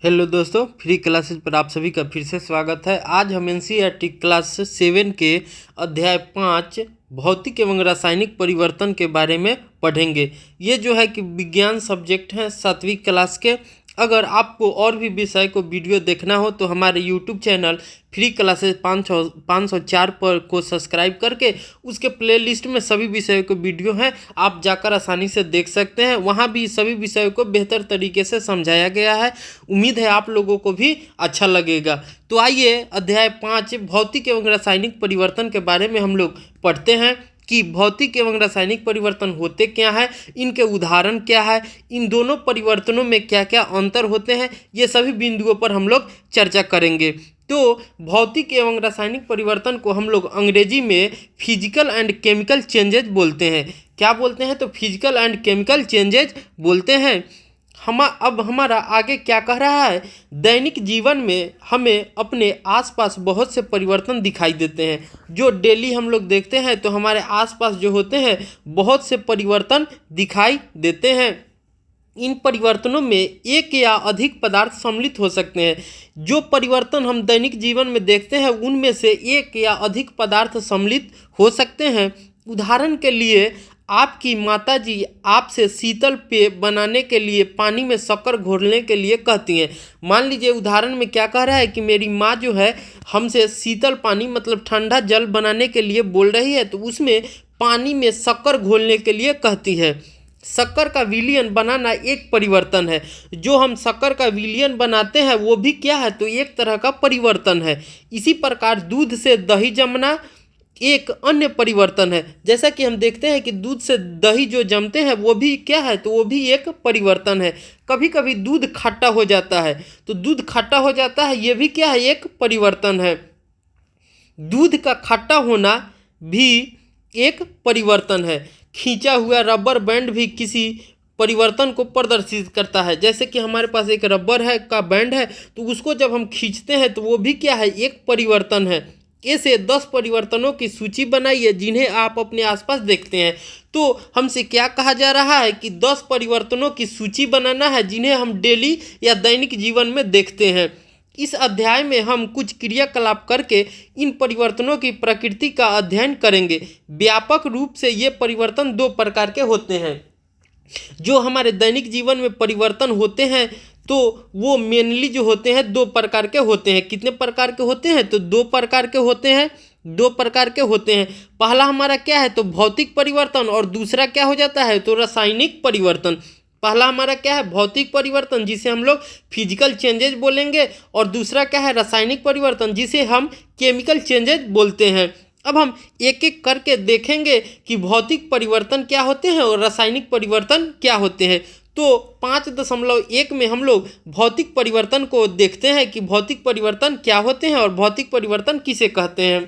Hello दोस्तों, free classes पर आप सभी का फिर से स्वागत है। आज हम एनसीईआरटी क्लास 7 के अध्याय 5 भौतिक एवं रासायनिक परिवर्तन के बारे में पढ़ेंगे। ये जो है कि विज्ञान सब्जेक्ट है 7वीं क्लास के। अगर आपको और भी विषय को वीडियो देखना हो तो हमारे यूट्यूब चैनल फ्री क्लासेज 504 पर को सब्सक्राइब करके उसके प्लेलिस्ट में सभी विषयों के वीडियो हैं, आप जाकर आसानी से देख सकते हैं। वहाँ भी सभी विषयों को बेहतर तरीके से समझाया गया है। उम्मीद है आप लोगों को भी अच्छा लगेगा। तो आइए अध्याय 5 भौतिक एवं रासायनिक परिवर्तन के बारे में हम लोग पढ़ते हैं कि भौतिक एवं रासायनिक परिवर्तन होते क्या है, इनके उदाहरण क्या है, इन दोनों परिवर्तनों में क्या क्या अंतर होते हैं, ये सभी बिंदुओं पर हम लोग चर्चा करेंगे। तो भौतिक एवं रासायनिक परिवर्तन को हम लोग अंग्रेजी में फिजिकल एंड केमिकल चेंजेज बोलते हैं। क्या बोलते हैं? तो फिजिकल एंड केमिकल चेंजेज बोलते हैं। अब हमारा आगे क्या कह रहा है, दैनिक जीवन में हमें अपने आसपास बहुत से परिवर्तन दिखाई देते हैं। जो डेली हम लोग देखते हैं तो हमारे आसपास जो होते हैं बहुत से परिवर्तन दिखाई देते हैं। इन परिवर्तनों में एक या अधिक पदार्थ सम्मिलित हो सकते हैं। जो परिवर्तन हम दैनिक जीवन में देखते हैं उनमें से एक या अधिक पदार्थ सम्मिलित हो सकते हैं। उदाहरण के लिए आपकी माताजी आपसे शीतल पेय बनाने के लिए पानी में शक्कर घोलने के लिए कहती हैं। मान लीजिए उदाहरण में क्या कह रहा है कि मेरी माँ जो है हमसे शीतल पानी मतलब ठंडा जल बनाने के लिए बोल रही है, तो उसमें पानी में शक्कर घोलने के लिए कहती है। शक्कर का विलयन बनाना एक परिवर्तन है। जो हम शक्कर का विलयन बनाते हैं वो भी क्या है, तो एक तरह का परिवर्तन है। इसी प्रकार दूध से दही जमना एक अन्य परिवर्तन है। जैसा कि हम देखते हैं कि दूध से दही जो जमते हैं वो भी क्या है, तो वो भी एक परिवर्तन है। कभी कभी दूध खट्टा हो जाता है, तो दूध खट्टा हो जाता है, ये भी क्या है, एक परिवर्तन है। दूध का खट्टा होना भी एक परिवर्तन है। खींचा हुआ रबर बैंड भी किसी परिवर्तन को प्रदर्शित करता है। जैसे कि हमारे पास एक रबर है का बैंड है, तो उसको जब हम खींचते हैं तो वो भी क्या है, एक परिवर्तन है। ऐसे 10 परिवर्तनों की सूची बनाइए जिन्हें आप अपने आसपास देखते हैं। तो हमसे क्या कहा जा रहा है कि 10 परिवर्तनों की सूची बनाना है जिन्हें हम डेली या दैनिक जीवन में देखते हैं। इस अध्याय में हम कुछ क्रियाकलाप करके इन परिवर्तनों की प्रकृति का अध्ययन करेंगे। व्यापक रूप से ये परिवर्तन 2 प्रकार के होते हैं। जो हमारे दैनिक जीवन में परिवर्तन होते हैं तो वो मेनली जो होते हैं 2 प्रकार के होते हैं। कितने प्रकार के होते हैं? तो 2 प्रकार के होते हैं। 2 प्रकार के होते हैं। पहला हमारा क्या है, तो भौतिक परिवर्तन, और दूसरा क्या हो जाता है, तो रासायनिक परिवर्तन। पहला हमारा क्या है, भौतिक परिवर्तन, जिसे हम लोग फिजिकल चेंजेज बोलेंगे, और दूसरा क्या है, रासायनिक परिवर्तन, जिसे हम केमिकल चेंजेज बोलते हैं। अब हम एक एक करके देखेंगे कि भौतिक परिवर्तन क्या होते हैं और रासायनिक परिवर्तन क्या होते हैं। तो 5.1 में हम लोग भौतिक परिवर्तन को देखते हैं कि भौतिक परिवर्तन क्या होते हैं और भौतिक परिवर्तन किसे कहते हैं।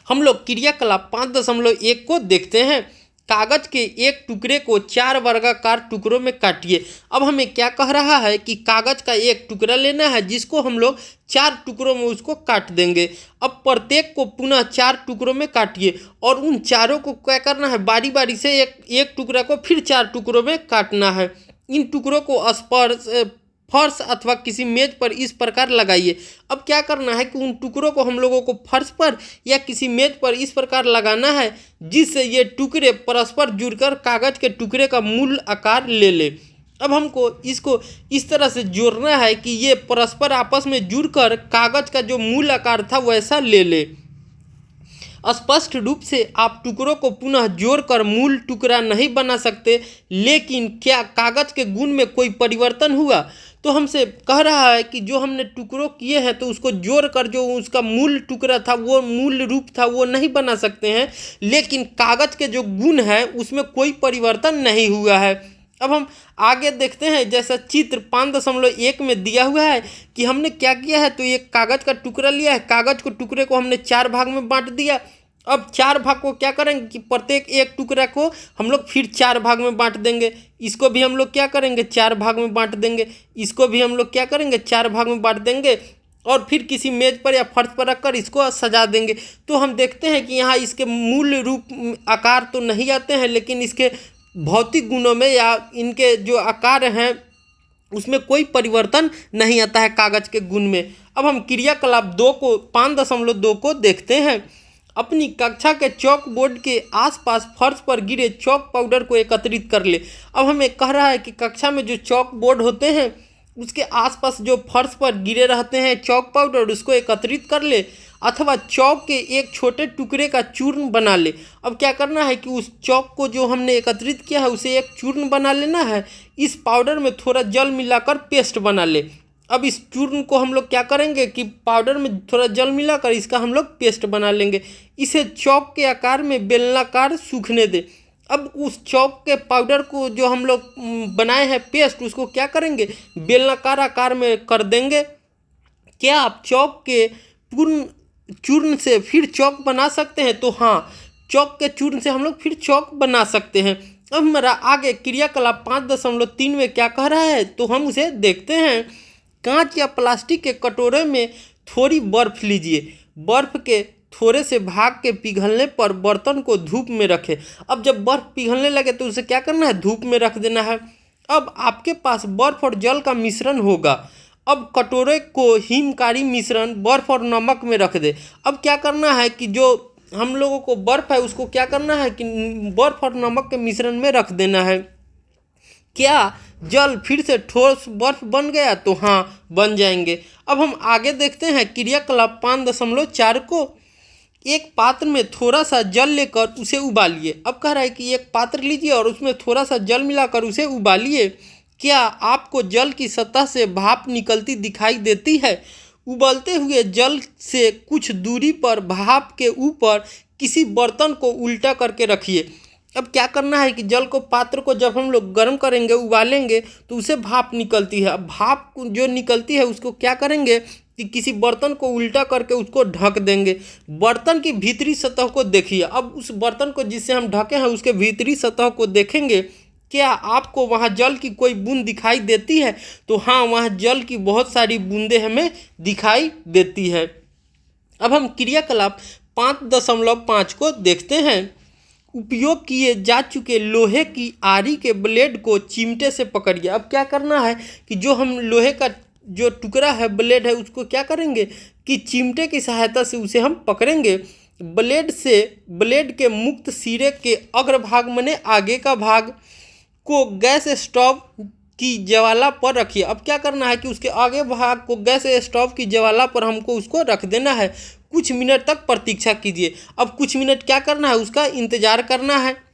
हम लोग क्रियाकलाप 5.1 को देखते हैं। कागज के एक टुकड़े को 4 वर्गाकार टुकड़ों में काटिए। अब हमें क्या कह रहा है कि कागज का एक टुकड़ा लेना है जिसको हम लोग 4 टुकड़ों में उसको काट देंगे। अब प्रत्येक को पुनः 4 टुकड़ों में काटिए और उन चारों को क्या करना है, बारी बारी से एक टुकड़ा को फिर 4 टुकड़ों में काटना है। इन टुकड़ों को फर्श अथवा किसी मेज पर इस प्रकार लगाइए। अब क्या करना है कि उन टुकड़ों को हम लोगों को फर्श पर या किसी मेज पर इस प्रकार लगाना है जिससे ये टुकड़े परस्पर जुड़कर कागज के टुकड़े का मूल आकार ले ले। अब हमको इसको इस तरह से जोड़ना है कि ये परस्पर आपस में जुड़कर कागज का जो मूल आकार था वैसा ले ले। स्पष्ट रूप से आप टुकड़ों को पुनः जोड़कर मूल टुकड़ा नहीं बना सकते, लेकिन क्या कागज के गुण में कोई परिवर्तन हुआ? तो हमसे कह रहा है कि जो हमने टुकड़ों किए हैं तो उसको जोड़कर जो उसका मूल टुकड़ा था, वो मूल रूप था, वो नहीं बना सकते हैं, लेकिन कागज के जो गुण है उसमें कोई परिवर्तन नहीं हुआ है। अब हम आगे देखते हैं, जैसा चित्र 5.1 में दिया हुआ है कि हमने क्या किया है, तो एक कागज का टुकड़ा लिया है। कागज के टुकड़े को हमने 4 भाग में बांट दिया। अब 4 भाग को क्या करेंगे कि प्रत्येक एक टुकड़ा को हम लोग फिर 4 भाग में बांट देंगे। इसको भी हम लोग क्या करेंगे, 4 भाग में बांट देंगे। इसको भी हम लोग क्या करेंगे, 4 भाग में बांट देंगे और फिर किसी मेज पर या फर्श पर रखकर इसको सजा देंगे। तो हम देखते हैं कि यहाँ इसके मूल रूप आकार तो नहीं आते हैं, लेकिन इसके भौतिक गुणों में या इनके जो आकार हैं उसमें कोई परिवर्तन नहीं आता है कागज के गुण में। अब हम क्रियाकलाप 2 को 5.2 को देखते हैं। अपनी कक्षा के चौक बोर्ड के आसपास फर्श पर गिरे चौक पाउडर को एकत्रित कर ले। अब हमें कह रहा है कि कक्षा में जो चौक बोर्ड होते हैं उसके आसपास जो फर्श पर गिरे रहते हैं चौक पाउडर, उसको एकत्रित कर ले अथवा चौक के एक छोटे टुकड़े का चूर्ण बना ले। अब क्या करना है कि उस चौक को जो हमने एकत्रित किया है उसे एक चूर्ण बना लेना है। इस पाउडर में थोड़ा जल मिलाकर पेस्ट बना ले। अब इस चूर्ण को हम लोग क्या करेंगे कि पाउडर में थोड़ा जल मिलाकर इसका हम लोग पेस्ट बना लेंगे। इसे चौक के आकार में बेलनाकार सूखने दे। अब उस चौक के पाउडर को जो हम लोग बनाए हैं पेस्ट, उसको क्या करेंगे, बेलनाकार आकार में कर देंगे। क्या आप चौक के पूर्ण चूर्ण से फिर चौक बना सकते हैं? तो हाँ, चौक के चूर्ण से हम लोग फिर चौक बना सकते हैं। अब हमारा आगे क्रियाकलाप 5.3 में क्या कह रहा है तो हम उसे देखते हैं। कांच या प्लास्टिक के कटोरे में थोड़ी बर्फ लीजिए। बर्फ के थोड़े से भाग के पिघलने पर बर्तन को धूप में रखें। अब जब बर्फ पिघलने लगे तो उसे क्या करना है, धूप में रख देना है। अब आपके पास बर्फ और जल का मिश्रण होगा। अब कटोरे को हिमकारी मिश्रण बर्फ और नमक में रख दे। अब क्या करना है कि जो हम लोगों को बर्फ है उसको क्या करना है कि बर्फ और नमक के मिश्रण में रख देना है। क्या जल फिर से ठोस बर्फ बन गया? तो हाँ, बन जाएंगे। अब हम आगे देखते हैं क्रियाकलाप 5.4 को। एक पात्र में थोड़ा सा जल लेकर उसे उबालिए। अब कह रहा है कि एक पात्र लीजिए और उसमें थोड़ा सा जल मिलाकर उसे उबालिए। क्या आपको जल की सतह से भाप निकलती दिखाई देती है? उबलते हुए जल से कुछ दूरी पर भाप के ऊपर किसी बर्तन को उल्टा करके रखिए। अब क्या करना है कि जल को, पात्र को जब हम लोग गर्म करेंगे, उबालेंगे तो उसे भाप निकलती है। अब भाप जो निकलती है उसको क्या करेंगे कि किसी बर्तन को उल्टा करके उसको ढक देंगे। बर्तन की भीतरी सतह को देखिए। अब उस बर्तन को जिससे हम ढके हैं उसके भीतरी सतह को देखेंगे। क्या आपको वहाँ जल की कोई बूंद दिखाई देती है? तो हाँ, वहाँ जल की बहुत सारी बूंदें हमें दिखाई देती है। अब हम क्रियाकलाप 5.5 को देखते हैं। उपयोग किए जा चुके लोहे की आरी के ब्लेड को चिमटे से पकड़िए। अब क्या करना है कि जो हम लोहे का जो टुकड़ा है, ब्लेड है, उसको क्या करेंगे कि चिमटे की सहायता से उसे हम पकड़ेंगे। ब्लेड के मुक्त सिरे के अग्रभाग माने आगे का भाग को गैस स्टोव की ज्वाला पर रखिए। अब क्या करना है कि उसके आगे भाग को गैस स्टोव की ज्वाला पर हमको उसको रख देना है। कुछ मिनट तक प्रतीक्षा कीजिए। अब कुछ मिनट क्या करना है, उसका इंतजार करना है।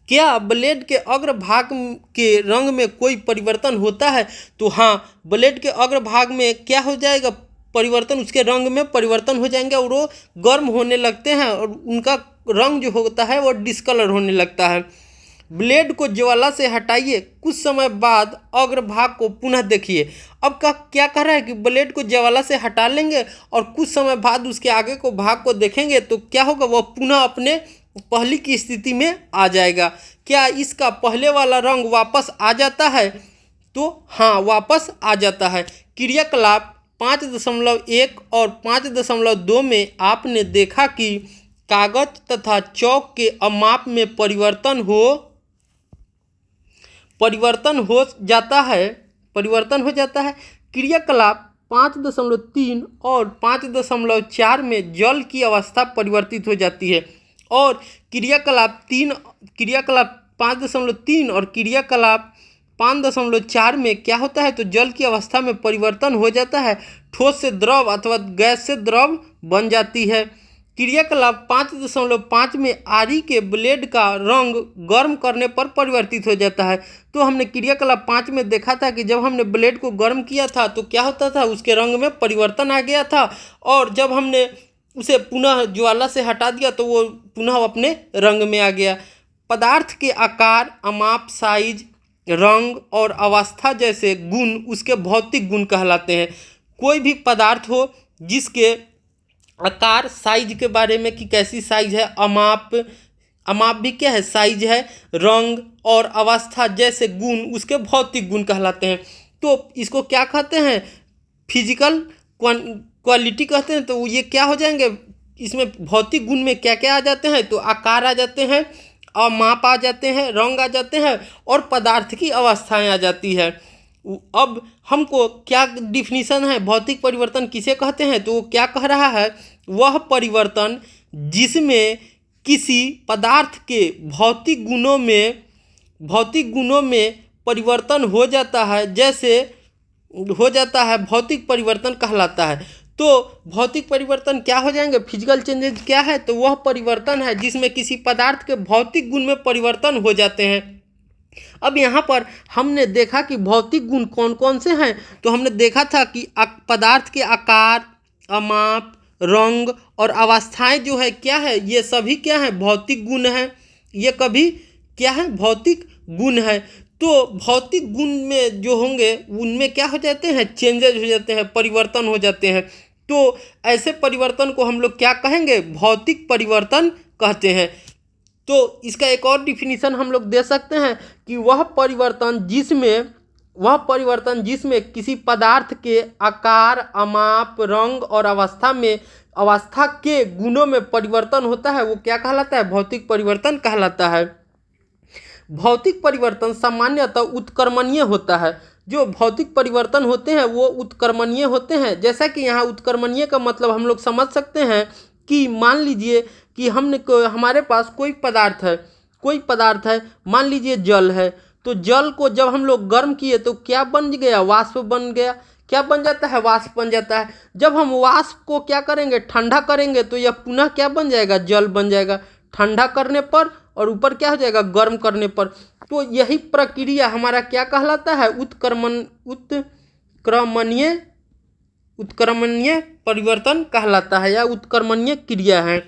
क्या ब्लेड के अग्रभाग के रंग में कोई परिवर्तन होता है? तो हाँ, ब्लेड के अग्रभाग में क्या हो जाएगा, परिवर्तन, उसके रंग में परिवर्तन हो जाएंगे और वो गर्म होने लगते हैं और उनका रंग जो होता है वो डिस्कलर होने लगता है। ब्लेड को ज्वाला से हटाइए। कुछ समय बाद अग्रभाग को पुनः देखिए। अब क्या कह रहा है कि ब्लेड को ज्वाला से हटा लेंगे और कुछ समय बाद उसके आगे को भाग को देखेंगे तो क्या होगा, वह पुनः अपने पहली की स्थिति में आ जाएगा। क्या इसका पहले वाला रंग वापस आ जाता है? तो हाँ, वापस आ जाता है। क्रियाकलाप 5.1 और 5.2 में आपने देखा कि कागज तथा चौक के अमाप में परिवर्तन हो जाता है। क्रियाकलाप 5.3 और 5.4 में जल की अवस्था परिवर्तित हो जाती है और क्रियाकलाप 5.3 और क्रियाकलाप 5.4 में क्या होता है तो जल की अवस्था में परिवर्तन हो जाता है। ठोस से द्रव अथवा गैस से द्रव बन जाती है। क्रियाकलाप 5.5 में आरी के ब्लेड का रंग गर्म करने पर परिवर्तित हो जाता है। तो हमने क्रियाकलाप 5 में देखा था कि जब हमने ब्लेड को गर्म किया था तो क्या होता था, उसके रंग में परिवर्तन आ गया था और जब हमने उसे पुनः ज्वाला से हटा दिया तो वो पुनः अपने रंग में आ गया। पदार्थ के आकार, अमाप, साइज, रंग और अवस्था जैसे गुण उसके भौतिक गुण कहलाते हैं। कोई भी पदार्थ हो जिसके आकार, साइज के बारे में कि कैसी साइज है, अमाप भी क्या है, साइज है, रंग और अवस्था जैसे गुण उसके भौतिक गुण कहलाते हैं। तो इसको क्या कहते हैं, फिजिकल क्वालिटी कहते हैं। तो ये क्या हो जाएंगे, इसमें भौतिक गुण में क्या क्या आ जाते हैं तो आकार आ जाते हैं, अमाप आ जाते हैं, रंग आ जाते हैं और पदार्थ की अवस्थाएं आ जाती है। अब हमको क्या डिफिनीशन है, भौतिक परिवर्तन किसे कहते हैं, तो वो क्या कह रहा है, वह परिवर्तन जिसमें किसी पदार्थ के भौतिक गुणों में परिवर्तन हो जाता है, जैसे हो जाता है, भौतिक परिवर्तन कहलाता है। तो भौतिक परिवर्तन क्या हो जाएंगे, फिजिकल चेंजेस क्या है, तो वह परिवर्तन है जिसमें किसी पदार्थ के भौतिक गुण में परिवर्तन हो जाते हैं। अब यहाँ पर हमने देखा कि भौतिक गुण कौन कौन से हैं, तो हमने देखा था कि पदार्थ के आकार, अमाप, रंग और अवस्थाएं जो है क्या है, ये सभी क्या है, भौतिक गुण हैं। ये कभी क्या है, भौतिक गुण है। तो भौतिक गुण में जो होंगे उनमें क्या हो जाते हैं, चेंजेज हो जाते हैं, परिवर्तन हो जाते हैं। तो ऐसे परिवर्तन को हम लोग क्या कहेंगे, भौतिक परिवर्तन कहते हैं। तो इसका एक और डिफिनीशन हम लोग दे सकते हैं कि वह परिवर्तन जिसमें किसी पदार्थ के आकार, अमाप, रंग और अवस्था के गुणों में परिवर्तन होता है, वो क्या कहलाता है, भौतिक परिवर्तन कहलाता है। भौतिक परिवर्तन सामान्यतः उत्क्रमणीय होता है। जो भौतिक परिवर्तन होते हैं वो उत्क्रमणीय होते हैं। जैसा कि यहाँ उत्क्रमणीय का मतलब हम लोग समझ सकते हैं कि मान लीजिए कि हमारे पास कोई पदार्थ है, मान लीजिए जल है। तो जल को जब हम लोग गर्म किए तो क्या बन गया, वाष्प बन गया। क्या बन जाता है, वाष्प बन जाता है। जब हम वाष्प को क्या करेंगे, ठंडा करेंगे, तो यह पुनः क्या बन जाएगा, जल बन जाएगा, ठंडा करने पर, और ऊपर क्या हो जाएगा, गर्म करने पर। तो यही प्रक्रिया हमारा क्या कहलाता है, उत्क्रमणीय परिवर्तन कहलाता है, या उत्क्रमणीय क्रिया है।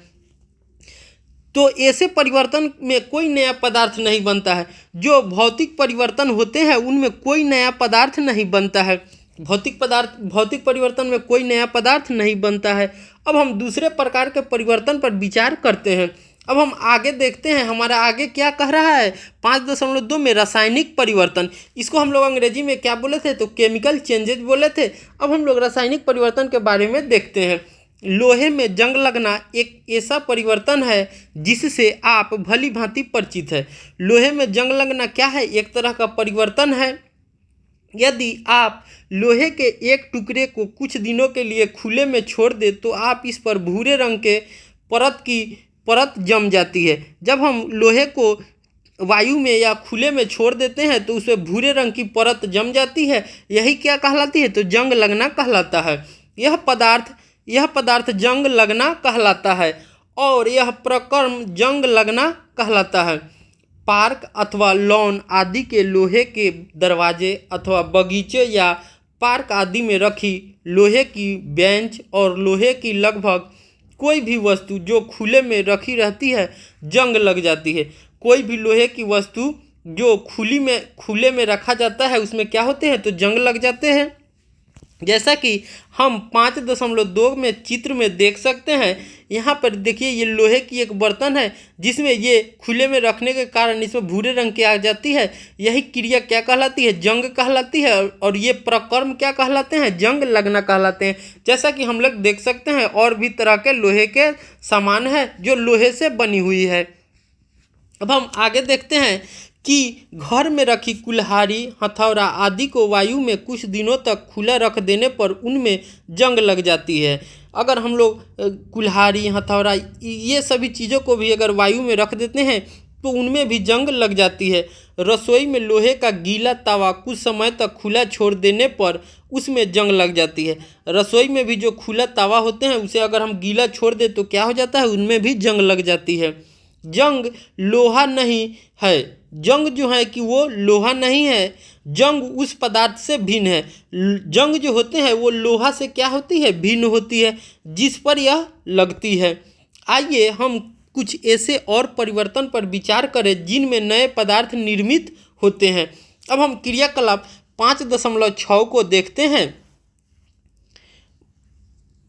तो ऐसे परिवर्तन में कोई नया पदार्थ नहीं बनता है। जो भौतिक परिवर्तन होते हैं उनमें कोई नया पदार्थ नहीं बनता है। भौतिक परिवर्तन में कोई नया पदार्थ नहीं बनता है। अब हम दूसरे प्रकार के परिवर्तन पर विचार करते हैं। अब हम आगे देखते हैं, हमारा आगे क्या कह रहा है, 5.2 में रासायनिक परिवर्तन। इसको हम लोग अंग्रेजी में क्या बोले थे, तो केमिकल चेंजेज बोले थे। अब हम लोग रासायनिक परिवर्तन के बारे में देखते हैं। लोहे में जंग लगना एक ऐसा परिवर्तन है जिससे आप भली भांति परिचित है। लोहे में जंग लगना क्या है, एक तरह का परिवर्तन है। यदि आप लोहे के एक टुकड़े को कुछ दिनों के लिए खुले में छोड़ दे तो आप इस पर भूरे रंग के परत जम जाती है। जब हम लोहे को वायु में या खुले में छोड़ देते हैं तो उसमें भूरे रंग की परत जम जाती है। यही क्या कहलाती है, तो जंग लगना कहलाता है। यह पदार्थ जंग लगना कहलाता है और यह प्रक्रम जंग लगना कहलाता है। पार्क अथवा लॉन आदि के लोहे के दरवाजे अथवा बगीचे या पार्क आदि में रखी लोहे की बेंच और लोहे की लगभग कोई भी वस्तु जो खुले में रखी रहती है जंग लग जाती है। कोई भी लोहे की वस्तु जो खुले में रखा जाता है उसमें क्या होते हैं, तो जंग लग जाते हैं। जैसा कि हम 5.2 में चित्र में देख सकते हैं। यहाँ पर देखिए, ये लोहे की एक बर्तन है जिसमें ये खुले में रखने के कारण इसमें भूरे रंग की आ जाती है। यही क्रिया क्या कहलाती है, जंग कहलाती है। और ये प्रक्रम क्या कहलाते हैं, जंग लगना कहलाते हैं। जैसा कि हम लोग देख सकते हैं और भी तरह के लोहे के सामान है जो लोहे से बनी हुई है। अब हम आगे देखते हैं कि घर में रखी कुल्हाड़ी, हथौड़ा आदि को वायु में कुछ दिनों तक खुला रख देने पर उनमें जंग लग जाती है। अगर हम लोग कुल्हाड़ी, हथौड़ा ये सभी चीज़ों को भी अगर वायु में रख देते हैं तो उनमें भी जंग लग जाती है। रसोई में लोहे का गीला तवा कुछ समय तक खुला छोड़ देने पर उसमें जंग लग जाती है। रसोई में भी जो खुला तवा होते हैं उसे अगर हम गीला छोड़ दें तो क्या हो जाता है, उनमें भी जंग लग जाती है। जंग लोहा नहीं है। जंग जो है कि वो लोहा नहीं है, जंग उस पदार्थ से भिन्न है। जंग जो होते हैं वो लोहा से क्या होती है, भिन्न होती है, जिस पर यह लगती है। आइए हम कुछ ऐसे और परिवर्तन पर विचार करें जिनमें नए पदार्थ निर्मित होते हैं। अब हम क्रियाकलाप 5.6 को देखते हैं।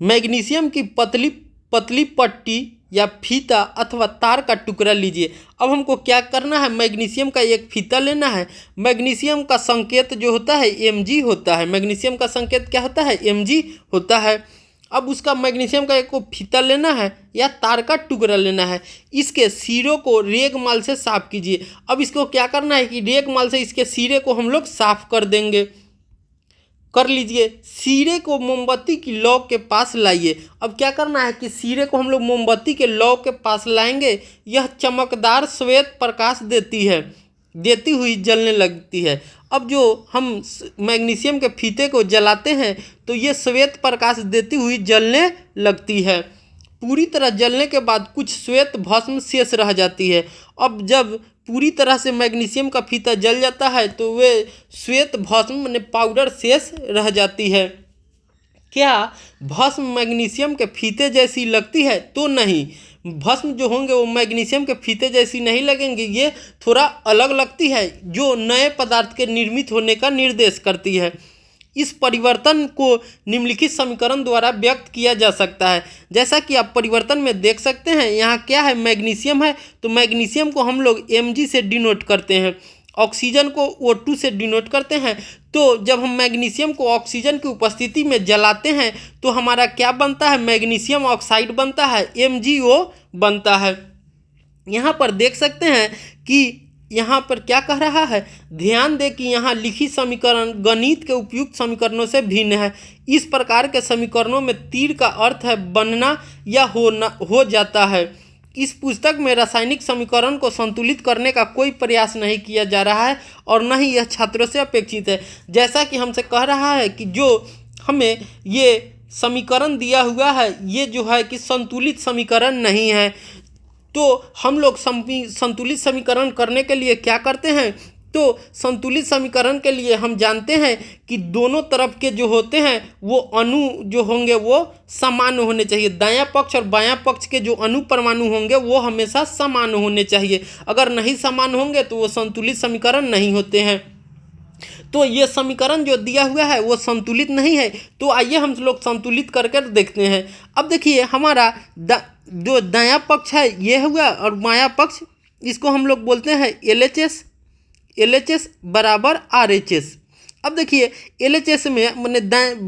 मैग्नीशियम की पतली पट्टी या फीता अथवा तार का टुकड़ा लीजिए। अब हमको क्या करना है, मैग्नीशियम का एक फीता लेना है। मैग्नीशियम का संकेत जो होता है Mg होता है। मैग्नीशियम का संकेत क्या होता है, Mg होता है। अब उसका मैग्नीशियम का एक फीता लेना है या तार का टुकड़ा लेना है। इसके सिरों को रेगमाल से साफ कीजिए। अब इसको क्या करना है कि रेगमाल से इसके सिरे को हम लोग साफ कर देंगे। कर लीजिए, शीरे को मोमबत्ती की लौ के पास लाइए। अब क्या करना है कि शीरे को हम लोग मोमबत्ती के लौ के पास लाएंगे, यह चमकदार श्वेत प्रकाश देती हुई जलने लगती है। अब जो हम मैग्नीशियम के फीते को जलाते हैं तो ये श्वेत प्रकाश देती हुई जलने लगती है। पूरी तरह जलने के बाद कुछ श्वेत भस्म शेष रह जाती है। अब जब पूरी तरह से मैग्नीशियम का फीता जल जाता है तो वे श्वेत भस्म माने पाउडर शेष रह जाती है। क्या भस्म मैग्नीशियम के फीते जैसी लगती है? तो नहीं, भस्म जो होंगे वो मैग्नीशियम के फीते जैसी नहीं लगेंगी, ये थोड़ा अलग लगती है, जो नए पदार्थ के निर्मित होने का निर्देश करती है। इस परिवर्तन को निम्नलिखित समीकरण द्वारा व्यक्त किया जा सकता है। जैसा कि आप परिवर्तन में देख सकते हैं, यहाँ क्या है, मैग्नीशियम है, तो मैग्नीशियम को हम लोग Mg से डिनोट करते हैं, ऑक्सीजन को O2 से डिनोट करते हैं। तो जब हम मैग्नीशियम को ऑक्सीजन की उपस्थिति में जलाते हैं तो हमारा क्या बनता है, मैग्नीशियम ऑक्साइड बनता है, MgO बनता है। यहाँ पर देख सकते हैं कि यहाँ पर क्या कह रहा है, ध्यान दें कि यहाँ लिखित समीकरण गणित के उपयुक्त समीकरणों से भिन्न है। इस प्रकार के समीकरणों में तीर का अर्थ है बनना या हो जाता है। इस पुस्तक में रासायनिक समीकरण को संतुलित करने का कोई प्रयास नहीं किया जा रहा है और न ही यह छात्रों से अपेक्षित है। जैसा कि हमसे कह रहा है कि जो हमें ये समीकरण दिया हुआ है ये जो है कि संतुलित समीकरण नहीं है। तो हम लोग संतुलित समीकरण करने के लिए क्या करते हैं, तो संतुलित समीकरण के लिए हम जानते हैं कि दोनों तरफ के जो होते हैं वो अणु जो होंगे वो समान होने चाहिए। दायां पक्ष और बायां पक्ष के जो अणु परमाणु होंगे वो हमेशा समान होने चाहिए। अगर नहीं समान होंगे तो वो संतुलित समीकरण नहीं होते हैं। तो ये समीकरण जो दिया हुआ है वो संतुलित नहीं है। तो आइए हम लोग संतुलित करके देखते हैं। अब देखिए हमारा जो दायां पक्ष है ये हुआ और बायां पक्ष, इसको हम लोग बोलते हैं LHS बराबर RHS। अब देखिए LHS में मैंने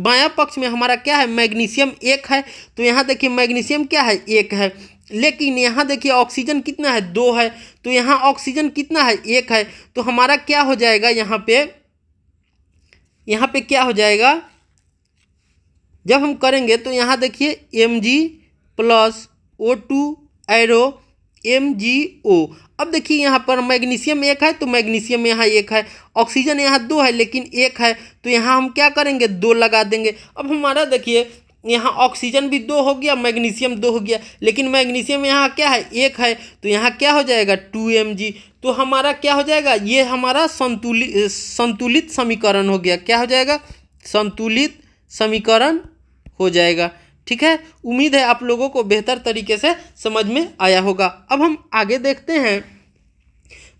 बायां पक्ष में हमारा क्या है, मैग्नीशियम 1 है, तो यहाँ देखिए मैग्नीशियम क्या है, 1 है। लेकिन यहाँ देखिए ऑक्सीजन कितना है, 2 है, तो यहाँ ऑक्सीजन कितना है, 1 है। तो हमारा क्या हो जाएगा, यहाँ पे क्या हो जाएगा, जब हम करेंगे तो यहाँ देखिए Mg plus O2 arrow MgO। अब देखिए यहाँ पर मैग्नीशियम 1 है तो मैग्नीशियम यहाँ 1 है, ऑक्सीजन यहाँ 2 है लेकिन 1 है, तो यहाँ हम क्या करेंगे, 2 लगा देंगे। अब हमारा देखिए यहाँ ऑक्सीजन भी 2 हो गया, मैग्नीशियम 2 हो गया, लेकिन मैग्नीशियम यहाँ क्या है, 1 है, तो यहाँ क्या हो जाएगा, 2Mg। तो हमारा क्या हो जाएगा, ये हमारा संतुलित समीकरण हो गया। क्या हो जाएगा, संतुलित समीकरण हो जाएगा। ठीक है, उम्मीद है आप लोगों को बेहतर तरीके से समझ में आया होगा। अब हम आगे देखते हैं।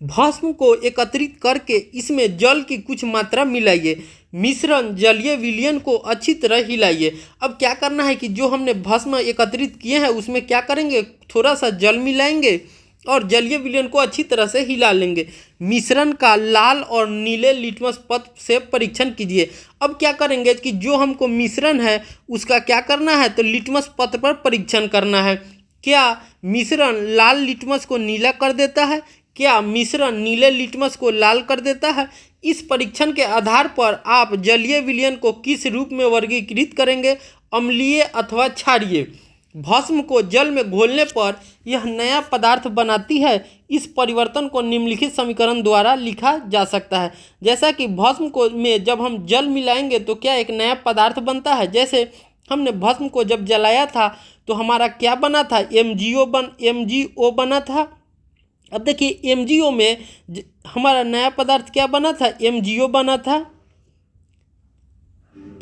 भस्म को एकत्रित करके इसमें जल की कुछ मात्रा मिलाइए, मिश्रण जलीय विलयन को अच्छी तरह हिलाइए। अब क्या करना है कि जो हमने भस्म एकत्रित किए हैं उसमें क्या करेंगे, थोड़ा सा जल मिलाएंगे और जलीय विलयन को अच्छी तरह से हिला लेंगे। मिश्रण का लाल और नीले लिटमस पत्र से परीक्षण कीजिए। अब क्या करेंगे कि जो हमको मिश्रण है उसका क्या करना है, तो लिटमस पत्र पर परीक्षण करना है। क्या मिश्रण लाल लिटमस को नीला कर देता है, क्या मिश्रण नीले लिटमस को लाल कर देता है? इस परीक्षण के आधार पर आप जलीय विलयन को किस रूप में वर्गीकृत करेंगे, अम्लीय अथवा क्षारीय। भस्म को जल में घोलने पर यह नया पदार्थ बनाती है। इस परिवर्तन को निम्नलिखित समीकरण द्वारा लिखा जा सकता है। जैसा कि भस्म को में जब हम जल मिलाएंगे तो क्या एक नया पदार्थ बनता है। जैसे हमने भस्म को जब जलाया था तो हमारा क्या बना था, MgO बना था। अब देखिए MgO में हमारा नया पदार्थ क्या बना था, MgO बना था,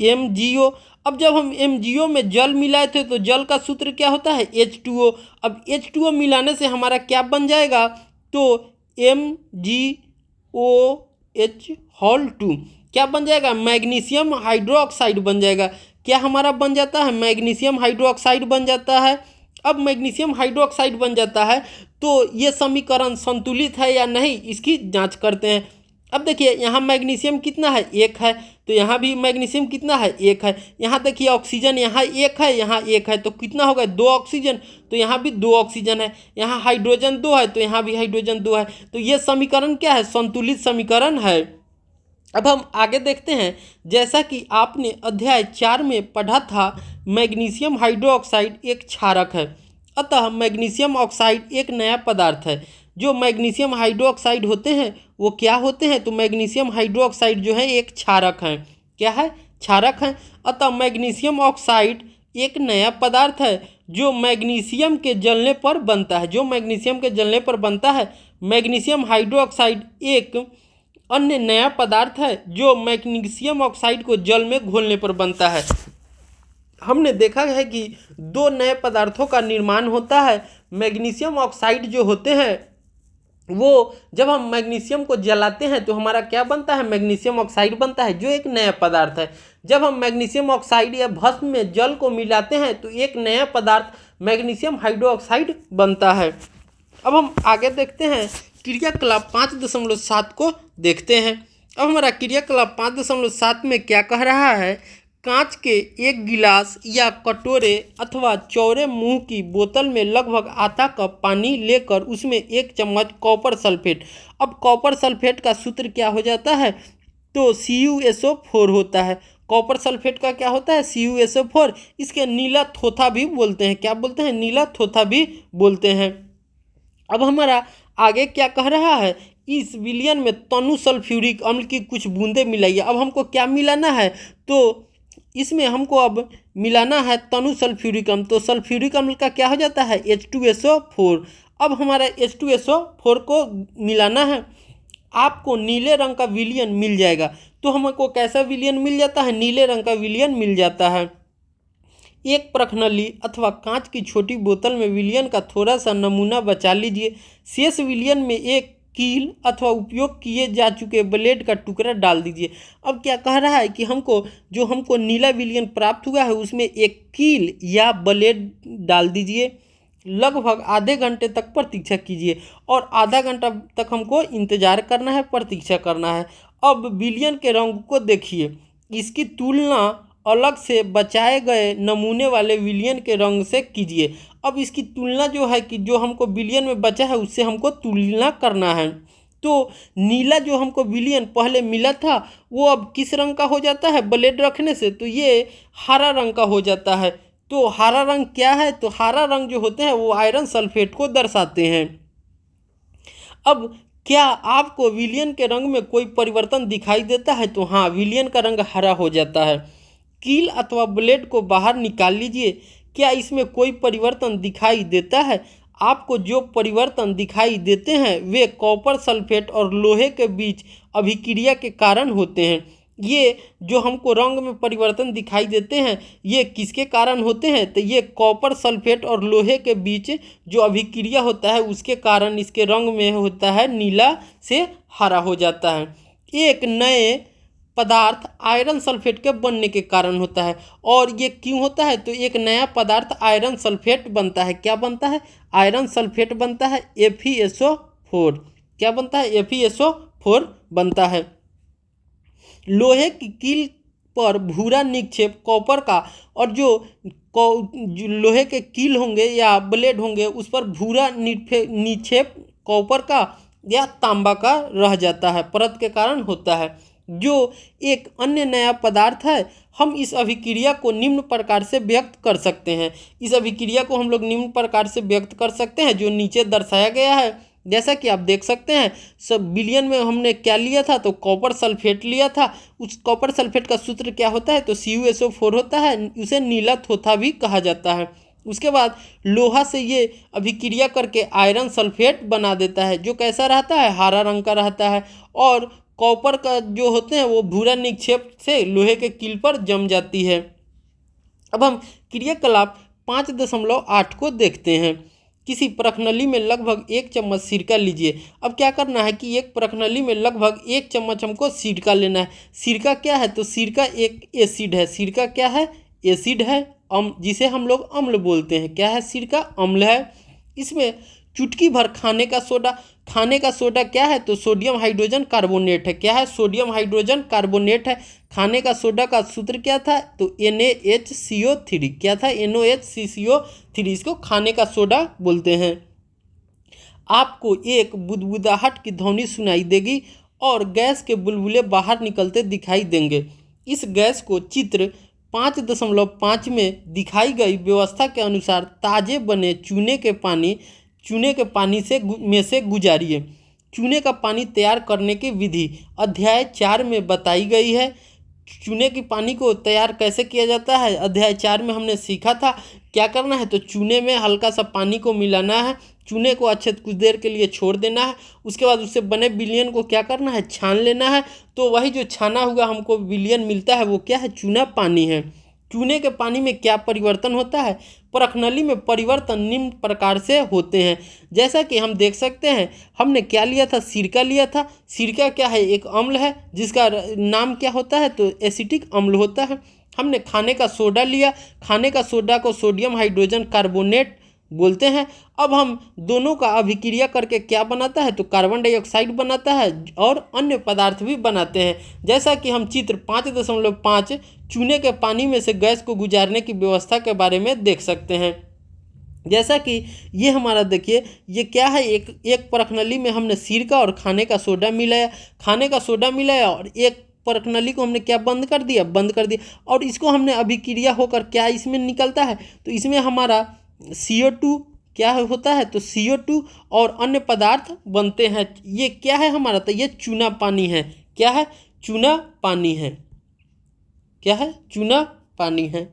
MgO। अब जब हम MgO में जल मिलाए थे तो जल का सूत्र क्या होता है, H2O। अब H2O मिलाने से हमारा क्या बन जाएगा, तो MgOH2 क्या बन जाएगा, मैग्नीशियम हाइड्रोक्साइड बन जाएगा। क्या हमारा बन जाता है, मैग्नीशियम हाइड्रोक्साइड बन जाता है। अब मैग्नीशियम हाइड्रोक्साइड बन जाता है तो ये समीकरण संतुलित है या नहीं, इसकी जांच करते हैं। अब देखिए यहाँ मैग्नीशियम कितना है, 1 है, तो यहाँ भी मैग्नीशियम कितना है, 1 है। यहाँ देखिए ऑक्सीजन यहाँ 1 है, यहाँ 1 है, तो कितना होगा, 2 ऑक्सीजन, तो यहाँ भी 2 ऑक्सीजन है। यहाँ हाइड्रोजन 2 है तो यहाँ भी हाइड्रोजन 2 है। तो ये समीकरण क्या है, संतुलित समीकरण है। अब हम आगे देखते हैं, जैसा कि आपने अध्याय 4 में पढ़ा था, मैग्नीशियम हाइड्रोक्साइड एक क्षारक है। अतः मैग्नीशियम ऑक्साइड एक नया पदार्थ है। जो मैग्नीशियम हाइड्रोक्साइड होते हैं वो क्या होते हैं? तो मैग्नीशियम हाइड्रोक्साइड जो है एक क्षारक है। क्या है? क्षारक है। अतः मैग्नीशियम ऑक्साइड एक नया पदार्थ है जो मैग्नीशियम के जलने पर बनता है। जो मैग्नीशियम के जलने पर बनता है। मैग्नीशियम हाइड्रोक्साइड एक अन्य नया पदार्थ है जो मैग्नीशियम ऑक्साइड को जल में घोलने पर बनता है। हमने देखा है कि दो नए पदार्थों का निर्माण होता है। मैग्नीशियम ऑक्साइड जो होते हैं वो जब हम मैग्नीशियम को जलाते हैं तो हमारा क्या बनता है? मैग्नीशियम ऑक्साइड बनता है, जो एक नया पदार्थ है। जब हम मैग्नीशियम ऑक्साइड या भस्म में जल को मिलाते हैं तो एक नया पदार्थ मैग्नीशियम हाइड्रोक्साइड बनता है। अब हम आगे देखते हैं, क्रियाकलाप 5.7 को देखते हैं। अब हमारा क्रियाकलाप 5.7 में क्या कह रहा है? कांच के एक गिलास या कटोरे अथवा चौड़े मुंह की बोतल में लगभग आधा कप पानी लेकर उसमें 1 चम्मच कॉपर सल्फेट। अब कॉपर सल्फेट का सूत्र क्या हो जाता है? तो CuSO4 होता है। कॉपर सल्फेट का क्या होता है? CuSO4। इसके नीला थोथा भी बोलते हैं। क्या बोलते हैं? नीला थोथा भी बोलते हैं। अब हमारा आगे क्या कह रहा है? इस विलयन में तनु सल्फ्यूरिक अम्ल की कुछ बूंदें मिलाइए। अब हमको क्या मिलाना है? तो इसमें हमको अब मिलाना है तनु सल्फ्यूरिक अम्ल। तो सल्फ्यूरिक अम्ल का क्या हो जाता है? H2SO4। अब हमारा H2SO4 को मिलाना है। आपको नीले रंग का विलयन मिल जाएगा। तो हमको कैसा विलयन मिल जाता है? नीले रंग का विलयन मिल जाता है। एक प्रखनली अथवा कांच की छोटी बोतल में विलयन का थोड़ा सा नमूना बचा लीजिए। शेष विलयन में एक कील अथवा उपयोग किए जा चुके ब्लेड का टुकड़ा डाल दीजिए। अब क्या कह रहा है कि हमको नीला विलयन प्राप्त हुआ है उसमें एक कील या ब्लेड डाल दीजिए। लगभग आधे घंटे तक प्रतीक्षा कीजिए और आधा घंटा तक हमको इंतजार करना है, प्रतीक्षा करना है। अब विलयन के रंग को देखिए, इसकी तुलना अलग से बचाए गए नमूने वाले विलयन के रंग से कीजिए। अब इसकी तुलना जो है कि जो हमको विलयन में बचा है उससे हमको तुलना करना है। तो नीला जो हमको विलयन पहले मिला था वो अब किस रंग का हो जाता है? ब्लेड रखने से तो ये हरा रंग का हो जाता है। तो हरा रंग क्या है? तो हरा रंग जो होते हैं वो आयरन सल्फेट को दर्शाते हैं। अब क्या आपको विलयन के रंग में कोई परिवर्तन दिखाई देता है? तो हाँ, विलयन का रंग हरा हो जाता है। कील अथवा ब्लेड को बाहर निकाल लीजिए। क्या इसमें कोई परिवर्तन दिखाई देता है? आपको जो परिवर्तन दिखाई देते हैं वे कॉपर सल्फेट और लोहे के बीच अभिक्रिया के कारण होते हैं। ये जो हमको रंग में परिवर्तन दिखाई देते हैं ये किसके कारण होते हैं? तो ये कॉपर सल्फेट और लोहे के बीच जो अभिक्रिया होता है उसके कारण इसके रंग में होता है नीला से हरा हो जाता है। एक नए पदार्थ आयरन सल्फेट के बनने के कारण होता है। और ये क्यों होता है? तो एक नया पदार्थ आयरन सल्फेट बनता है। क्या बनता है? आयरन सल्फेट बनता है, FeSO4। क्या बनता है? FeSO4 बनता है। लोहे की कील पर भूरा निक्षेप कॉपर का और जो लोहे के कील होंगे या ब्लेड होंगे उस पर भूरा निक्षेप कॉपर का या तांबा का रह जाता है, परत के कारण होता है, जो एक अन्य नया पदार्थ है। हम इस अभिक्रिया को निम्न प्रकार से व्यक्त कर सकते हैं। इस अभिक्रिया को हम लोग निम्न प्रकार से व्यक्त कर सकते हैं जो नीचे दर्शाया गया है। जैसा कि आप देख सकते हैं, सब विलयन में हमने क्या लिया था? तो कॉपर सल्फेट लिया था। उस कॉपर सल्फेट का सूत्र क्या होता है? तो CuSO4 होता है। उसे नीला थोथा भी कहा जाता है। उसके बाद लोहा से ये अभिक्रिया करके आयरन सल्फेट बना देता है जो कैसा रहता है? हरा रंग का रहता है। और कॉपर का जो होते हैं वो भूरा निक्षेप से लोहे के कील पर जम जाती है। अब हम क्रियाकलाप 5.8 को देखते हैं। किसी प्रखनली में लगभग 1 चम्मच सिरका लीजिए। अब क्या करना है कि एक प्रखनली में लगभग 1 चम्मच हमको सिरका लेना है। सिरका क्या है? तो सिरका एक एसिड है। सिरका क्या है? एसिड है, जिसे हम लोग अम्ल बोलते हैं। क्या है? सिरका अम्ल है। इसमें चुटकी भर खाने का सोडा। खाने का सोडा क्या है? तो सोडियम हाइड्रोजन कार्बोनेट है। क्या है? सोडियम हाइड्रोजन कार्बोनेट है। खाने का सोडा का सूत्र क्या था? तो NaHCO3। क्या था? NaHCO3। इसको खाने का सोडा बोलते हैं। आपको एक बुदबुदाहट की ध्वनि सुनाई देगी और गैस के बुलबुले बाहर निकलते दिखाई देंगे। इस गैस को चित्र 5.5 में दिखाई गई व्यवस्था के अनुसार ताजे बने चूने के पानी से गुजारिए। चूने का पानी तैयार करने की विधि अध्याय 4 में बताई गई है। चूने की पानी को तैयार कैसे किया जाता है अध्याय 4 में हमने सीखा था। क्या करना है तो चूने में हल्का सा पानी को मिलाना है, चूने को अच्छे कुछ देर के लिए छोड़ देना है। उसके बाद उससे बने विलयन को क्या करना है, छान लेना है। तो वही जो छाना हुआ हमको विलयन मिलता है वो क्या है, चूना पानी है। चूने के पानी में क्या परिवर्तन होता है, परखनली में परिवर्तन निम्न प्रकार से होते हैं। जैसा कि हम देख सकते हैं, हमने क्या लिया था, सिरका लिया था। सिरका क्या है, एक अम्ल है जिसका नाम क्या होता है तो एसिटिक अम्ल होता है। हमने खाने का सोडा लिया, खाने का सोडा को सोडियम हाइड्रोजन कार्बोनेट बोलते हैं। अब हम दोनों का अभिक्रिया करके क्या बनाता है तो कार्बन डाइऑक्साइड बनाता है और अन्य पदार्थ भी बनाते हैं। जैसा कि हम चित्र 5.5 चूने के पानी में से गैस को गुजारने की व्यवस्था के बारे में देख सकते हैं। जैसा कि ये हमारा देखिए, ये क्या है, एक परखनली में हमने सिरका और खाने का सोडा मिलाया और एक परखनली को हमने क्या बंद कर दिया और इसको हमने अभिक्रिया होकर क्या इसमें निकलता है तो इसमें हमारा CO2 क्या होता है तो CO2 और अन्य पदार्थ बनते हैं। ये क्या है हमारा तो ये चूना पानी है। क्या है, चूना पानी है। क्या है, चूना पानी है।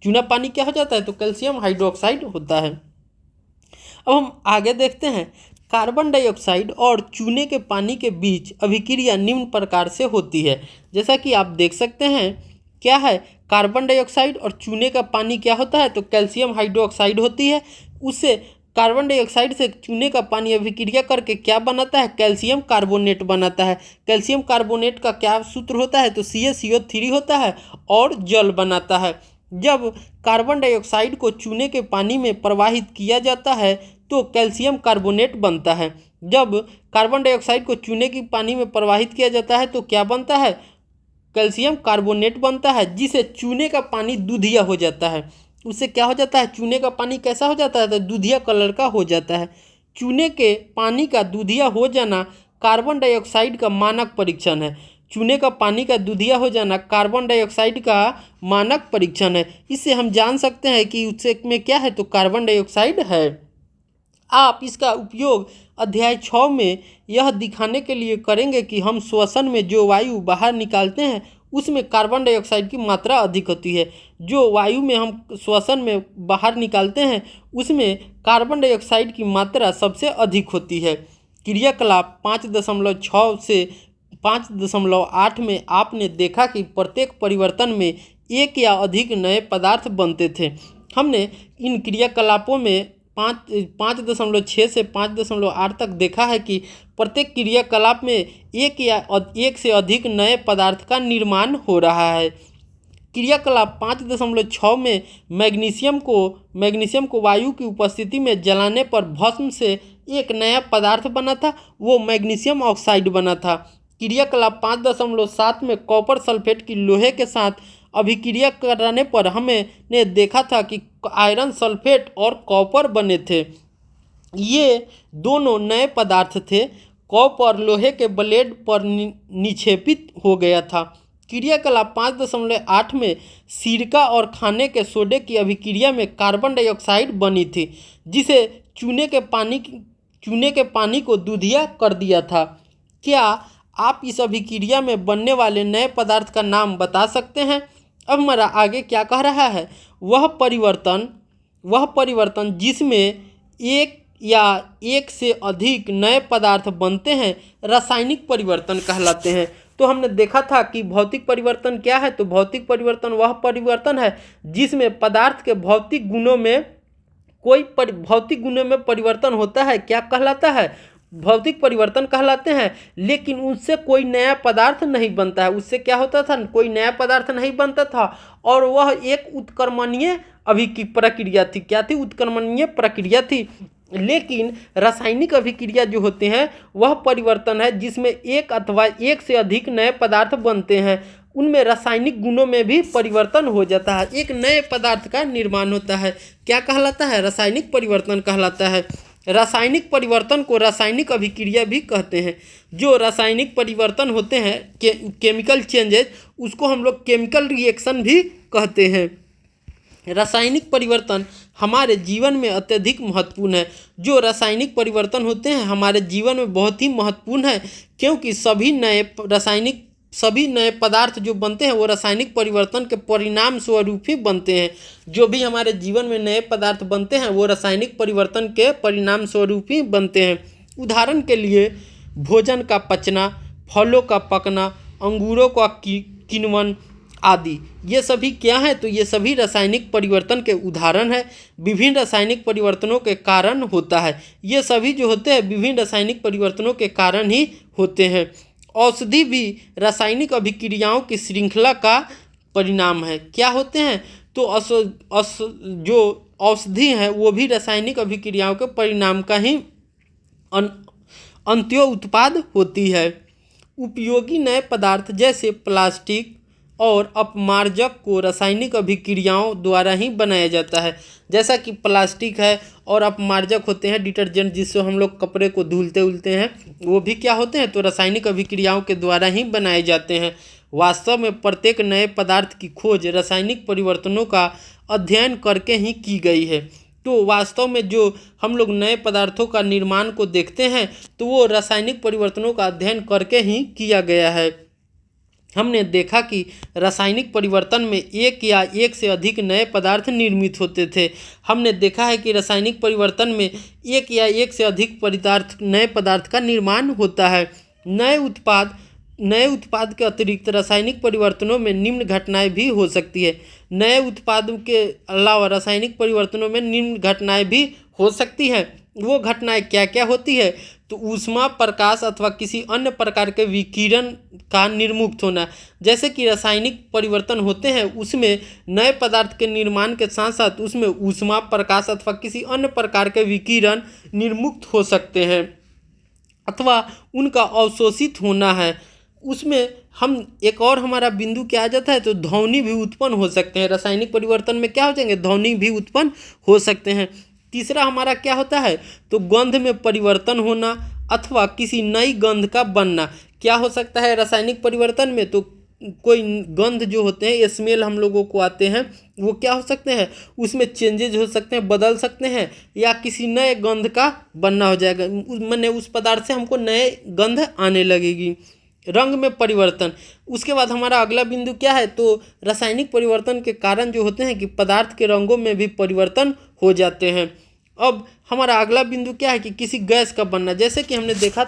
चूना पानी क्या हो जाता है तो कैल्शियम हाइड्रोक्साइड होता है। अब हम आगे देखते हैं, कार्बन डाइऑक्साइड और चूने के पानी के बीच अभिक्रिया निम्न प्रकार से होती है। जैसा कि आप देख सकते हैं, क्या है, कार्बन डाइऑक्साइड और चूने का पानी क्या होता है तो कैल्शियम हाइड्रोक्साइड होती है। उससे कार्बन डाइऑक्साइड से चूने का पानी अभिक्रिया करके क्या बनाता है, कैल्शियम कार्बोनेट बनाता है। कैल्शियम कार्बोनेट का क्या सूत्र होता है तो CaCO3 होता है और जल बनाता है। जब कार्बन डाइऑक्साइड को चूने के पानी में प्रवाहित किया जाता है तो कैल्शियम कार्बोनेट बनता है। जब कार्बन डाइऑक्साइड को चूने के पानी में प्रवाहित किया जाता है तो क्या बनता है, कैल्शियम कार्बोनेट बनता है, जिसे चूने का पानी दूधिया हो जाता है। उससे क्या हो जाता है, चूने का पानी कैसा हो जाता है तो दूधिया कलर का हो जाता है। चूने के पानी का दूधिया हो जाना कार्बन डाइऑक्साइड का मानक परीक्षण है। चूने का पानी का दूधिया हो जाना कार्बन डाइऑक्साइड का मानक परीक्षण है। इससे हम जान सकते हैं कि उससे में क्या है तो कार्बन डाइऑक्साइड है। आप इसका उपयोग अध्याय 6 में यह दिखाने के लिए करेंगे कि हम श्वसन में जो वायु बाहर निकालते हैं उसमें कार्बन डाइऑक्साइड की मात्रा अधिक होती है। जो वायु में हम श्वसन में बाहर निकालते हैं उसमें कार्बन डाइऑक्साइड की मात्रा सबसे अधिक होती है। क्रियाकलाप 5.6 से 5.8 में आपने देखा कि प्रत्येक परिवर्तन में एक या अधिक नए पदार्थ बनते थे। हमने इन क्रियाकलापों में 5.6 से 5.8 तक देखा है कि प्रत्येक क्रियाकलाप में एक से अधिक नए पदार्थ का निर्माण हो रहा है। क्रियाकलाप 5.6 में मैग्नीशियम को वायु की उपस्थिति में जलाने पर भस्म से एक नया पदार्थ बना था, वो मैग्नीशियम ऑक्साइड बना था। क्रियाकलाप 5.7 में कॉपर सल्फेट की लोहे के साथ अभिक्रिया कराने पर हमने देखा था कि आयरन सल्फेट और कॉपर बने थे। ये दोनों नए पदार्थ थे। कॉपर लोहे के ब्लेड पर निक्षेपित हो गया था। क्रियाकलाप 5.8 में सिरका और खाने के सोडे की अभिक्रिया में कार्बन डाइऑक्साइड बनी थी, जिसे चूने के पानी को दूधिया कर दिया था। क्या आप इस अभिक्रिया में बनने वाले नए पदार्थ का नाम बता सकते हैं? अब हमारा आगे क्या कह रहा है, वह परिवर्तन जिसमें एक या एक से अधिक नए पदार्थ बनते हैं रासायनिक परिवर्तन कहलाते हैं। तो हमने देखा था कि भौतिक परिवर्तन क्या है तो भौतिक परिवर्तन वह परिवर्तन है जिसमें पदार्थ के भौतिक गुणों में परिवर्तन होता है। क्या कहलाता है, भौतिक परिवर्तन कहलाते हैं, लेकिन उससे कोई नया पदार्थ नहीं बनता है। उससे क्या होता था, कोई नया पदार्थ नहीं बनता था और वह एक उत्क्रमणीय प्रक्रिया थी। क्या थी, उत्क्रमणीय प्रक्रिया थी। लेकिन रासायनिक अभिक्रिया जो होते हैं वह परिवर्तन है जिसमें एक अथवा एक से अधिक नए पदार्थ बनते हैं। उनमें रासायनिक गुणों में भी परिवर्तन हो जाता है, एक नए पदार्थ का निर्माण होता है। क्या कहलाता है, रासायनिक परिवर्तन कहलाता है। रासायनिक परिवर्तन को रासायनिक अभिक्रिया भी कहते हैं। जो रासायनिक परिवर्तन होते हैं केमिकल चेंजेस, उसको हम लोग केमिकल रिएक्शन भी कहते हैं। रासायनिक परिवर्तन हमारे जीवन में अत्यधिक महत्वपूर्ण है। जो रासायनिक परिवर्तन होते हैं हमारे जीवन में बहुत ही महत्वपूर्ण है, क्योंकि सभी नए पदार्थ जो बनते हैं वो रासायनिक परिवर्तन के परिणाम स्वरूप ही बनते हैं। जो भी हमारे जीवन में नए पदार्थ बनते हैं वो रासायनिक परिवर्तन के परिणाम स्वरूप ही बनते हैं। उदाहरण के लिए भोजन का पचना, फलों का पकना, अंगूरों का किण्वन आदि, ये सभी क्या हैं? तो ये सभी रासायनिक परिवर्तन के उदाहरण हैं। विभिन्न रासायनिक परिवर्तनों के कारण होता है। ये सभी जो होते हैं विभिन्न रासायनिक परिवर्तनों के कारण ही होते हैं। औषधि भी रासायनिक अभिक्रियाओं की श्रृंखला का परिणाम है। क्या होते हैं? तो जो औषधि हैं वो भी रासायनिक अभिक्रियाओं के परिणाम का ही अंत्यों उत्पाद होती है। उपयोगी नए पदार्थ जैसे प्लास्टिक और अपमार्जक को रासायनिक अभिक्रियाओं द्वारा ही बनाया जाता है। जैसा कि प्लास्टिक है और अपमार्जक होते हैं डिटर्जेंट, जिससे हम लोग कपड़े को धुलते हैं, वो भी क्या होते हैं? तो रासायनिक अभिक्रियाओं के द्वारा ही बनाए जाते हैं। वास्तव में प्रत्येक नए पदार्थ की खोज रासायनिक परिवर्तनों का अध्ययन करके ही की गई है। तो वास्तव में जो हम लोग नए पदार्थों का निर्माण को देखते हैं तो वो रासायनिक परिवर्तनों का अध्ययन करके ही किया गया है। हमने देखा कि रासायनिक परिवर्तन में एक या एक से अधिक नए पदार्थ निर्मित होते थे। हमने देखा है कि रासायनिक परिवर्तन में एक या एक से अधिक नए पदार्थ का निर्माण होता है। नए उत्पाद के अतिरिक्त रासायनिक परिवर्तनों में निम्न घटनाएं भी हो सकती है। नए उत्पादों के अलावा रासायनिक परिवर्तनों में निम्न घटनाएं भी हो सकती है। वो घटनाएं क्या क्या होती है? तो ऊष्मा, प्रकाश अथवा किसी अन्य प्रकार के विकिरण का निर्मुक्त होना। जैसे कि रासायनिक परिवर्तन होते हैं उसमें नए पदार्थ के निर्माण के साथ साथ उसमें ऊष्मा, प्रकाश अथवा किसी अन्य प्रकार के विकिरण निर्मुक्त हो सकते हैं अथवा उनका अवशोषित होना है। उसमें हम एक और हमारा बिंदु क्या आ जाता है? तो ध्वनि भी उत्पन्न हो सकते हैं। रासायनिक परिवर्तन में क्या हो जाएंगे? ध्वनि भी उत्पन्न हो सकते हैं। तीसरा हमारा क्या होता है? तो गंध में परिवर्तन होना अथवा किसी नई गंध का बनना। क्या हो सकता है रासायनिक परिवर्तन में? तो कोई गंध जो होते हैं, स्मेल हम लोगों को आते हैं, वो क्या हो सकते हैं? उसमें चेंजेज हो सकते हैं, बदल सकते हैं, या किसी नए गंध का बनना हो जाएगा। मैंने उस पदार्थ से हमको नए गंध आने लगेगी। रंग में परिवर्तन। उसके बाद हमारा अगला बिंदु क्या है? तो रासायनिक परिवर्तन के कारण जो होते हैं कि पदार्थ के रंगों में भी परिवर्तन हो जाते हैं। अब हमारा अगला बिंदु क्या है? कि किसी गैस का बनना। जैसे कि हमने देखा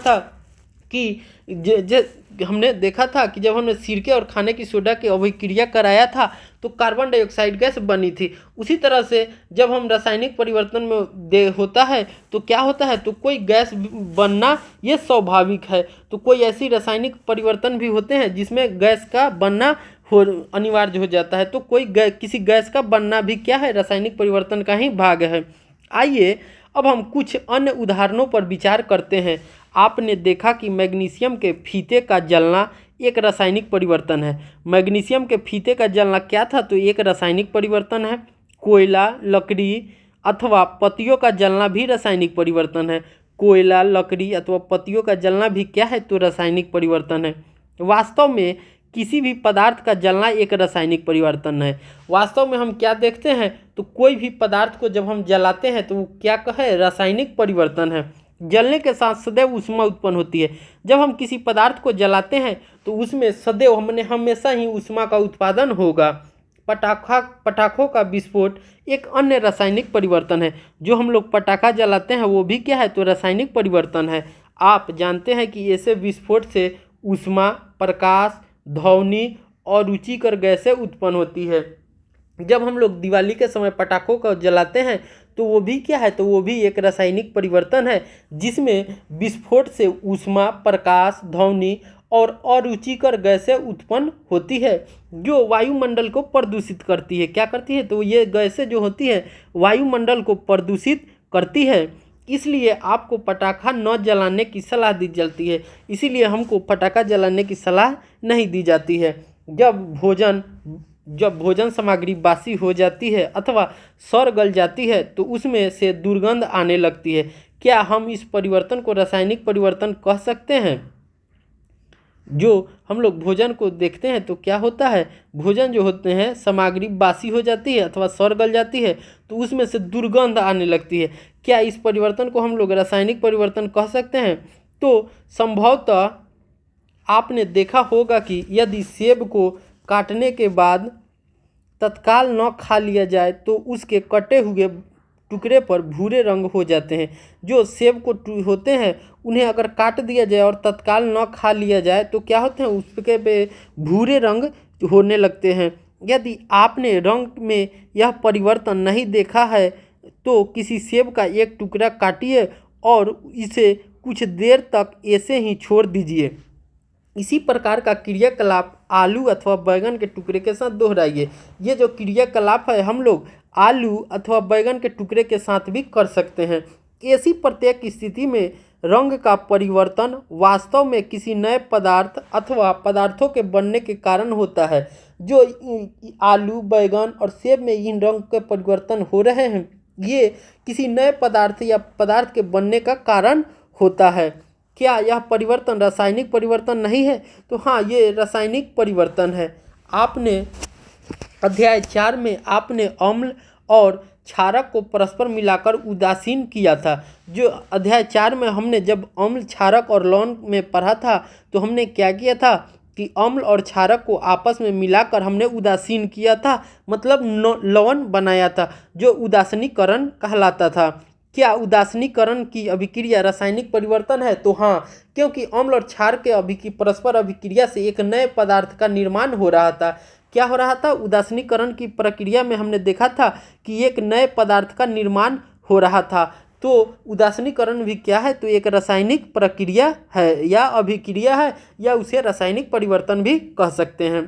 था कि जब हमने सिरके और खाने की सोडा की अभिक्रिया कराया था तो कार्बन डाइऑक्साइड गैस बनी थी। उसी तरह से जब हम रासायनिक परिवर्तन में होता है तो क्या होता है? तो कोई गैस बनना ये स्वाभाविक है। तो कोई ऐसी रासायनिक परिवर्तन भी होते हैं जिसमें गैस का बनना अनिवार्य हो जाता है। तो किसी गैस का बनना भी क्या है? रासायनिक परिवर्तन का ही भाग है। आइए अब हम कुछ अन्य उदाहरणों पर विचार करते हैं। आपने देखा कि मैग्नीशियम के फीते का जलना एक रासायनिक परिवर्तन है। मैग्नीशियम के फीते का जलना क्या था? तो एक रासायनिक परिवर्तन है। कोयला, लकड़ी अथवा पत्तियों का जलना भी रासायनिक परिवर्तन है। कोयला, लकड़ी अथवा पत्तियों का जलना भी क्या है? तो रासायनिक परिवर्तन है। वास्तव में किसी भी पदार्थ का जलना एक रासायनिक परिवर्तन है। वास्तव में हम क्या देखते हैं? तो कोई भी पदार्थ को जब हम जलाते हैं तो वो क्या है? रासायनिक परिवर्तन है। जलने के साथ सदैव ऊष्मा उत्पन्न होती है। जब हम किसी पदार्थ को जलाते हैं तो उसमें सदैव हमेशा ही ऊष्मा का उत्पादन होगा। पटाखों का विस्फोट एक अन्य रासायनिक परिवर्तन है। जो हम लोग पटाखा जलाते हैं वो भी क्या है? तो रासायनिक परिवर्तन है। आप जानते हैं कि ऐसे विस्फोट से ऊष्मा, प्रकाश, ध्वनि और रुचिकर गैसें उत्पन्न होती है। जब हम लोग दिवाली के समय पटाखों को जलाते हैं तो वो भी क्या है? तो वो भी एक रासायनिक परिवर्तन है जिसमें विस्फोट से ऊष्मा, प्रकाश, ध्वनि और अरुचिकर गैसें उत्पन्न होती है जो वायुमंडल को प्रदूषित करती है। क्या करती है? तो ये गैसें जो होती है वायुमंडल को प्रदूषित करती है। इसलिए आपको पटाखा न जलाने की सलाह दी जाती है। इसीलिए हमको पटाखा जलाने की सलाह नहीं दी जाती है। जब भोजन सामग्री बासी हो जाती है अथवा सड़ गल जाती है तो उसमें से दुर्गंध आने लगती है। क्या हम इस परिवर्तन को रासायनिक परिवर्तन कह सकते हैं? जो हम लोग भोजन को देखते हैं तो क्या होता है, भोजन जो होते हैं सामग्री बासी हो जाती है अथवा सड़ गल जाती है तो उसमें से दुर्गंध आने लगती है। क्या इस परिवर्तन को हम लोग रासायनिक परिवर्तन कह सकते हैं? तो संभवतः आपने देखा होगा कि यदि सेब को काटने के बाद तत्काल न खा लिया जाए तो उसके कटे हुए टुकड़े पर भूरे रंग हो जाते हैं। जो सेब को होते हैं उन्हें अगर काट दिया जाए और तत्काल न खा लिया जाए तो क्या होते हैं, उसके पे भूरे रंग होने लगते हैं। यदि आपने रंग में यह परिवर्तन नहीं देखा है तो किसी सेब का एक टुकड़ा काटिए और इसे कुछ देर तक ऐसे ही छोड़ दीजिए। इसी प्रकार का क्रियाकलाप आलू अथवा बैगन के टुकड़े के साथ दोहराइए। ये जो क्रियाकलाप है हम लोग आलू अथवा बैगन के टुकड़े के साथ भी कर सकते हैं। ऐसी प्रत्येक स्थिति में रंग का परिवर्तन वास्तव में किसी नए पदार्थ अथवा पदार्थों के बनने के कारण होता है। जो आलू बैगन और सेब में इन रंग के परिवर्तन हो रहे हैं ये किसी नए पदार्थ या पदार्थ के बनने का कारण होता है। क्या यह परिवर्तन रासायनिक परिवर्तन नहीं है? तो हाँ, ये रासायनिक परिवर्तन है। आपने अध्याय 4 में आपने अम्ल और क्षारक को परस्पर मिलाकर उदासीन किया था। जो अध्याय 4 में हमने जब अम्ल क्षारक और लवण में पढ़ा था तो हमने क्या किया था कि अम्ल और क्षारक को आपस में मिलाकर हमने उदासीन किया था, मतलब लवण बनाया था जो उदासीनीकरण कहलाता था। क्या उदासीनीकरण की अभिक्रिया रासायनिक परिवर्तन है? तो हाँ, क्योंकि अम्ल और क्षार के परस्पर अभिक्रिया से एक नए पदार्थ का निर्माण हो रहा था। क्या हो रहा था? उदासीनीकरण की प्रक्रिया में हमने देखा था कि एक नए पदार्थ का निर्माण हो रहा था। तो उदासीनीकरण भी क्या है? तो एक रासायनिक प्रक्रिया है या अभिक्रिया है या उसे रासायनिक परिवर्तन भी कह सकते हैं।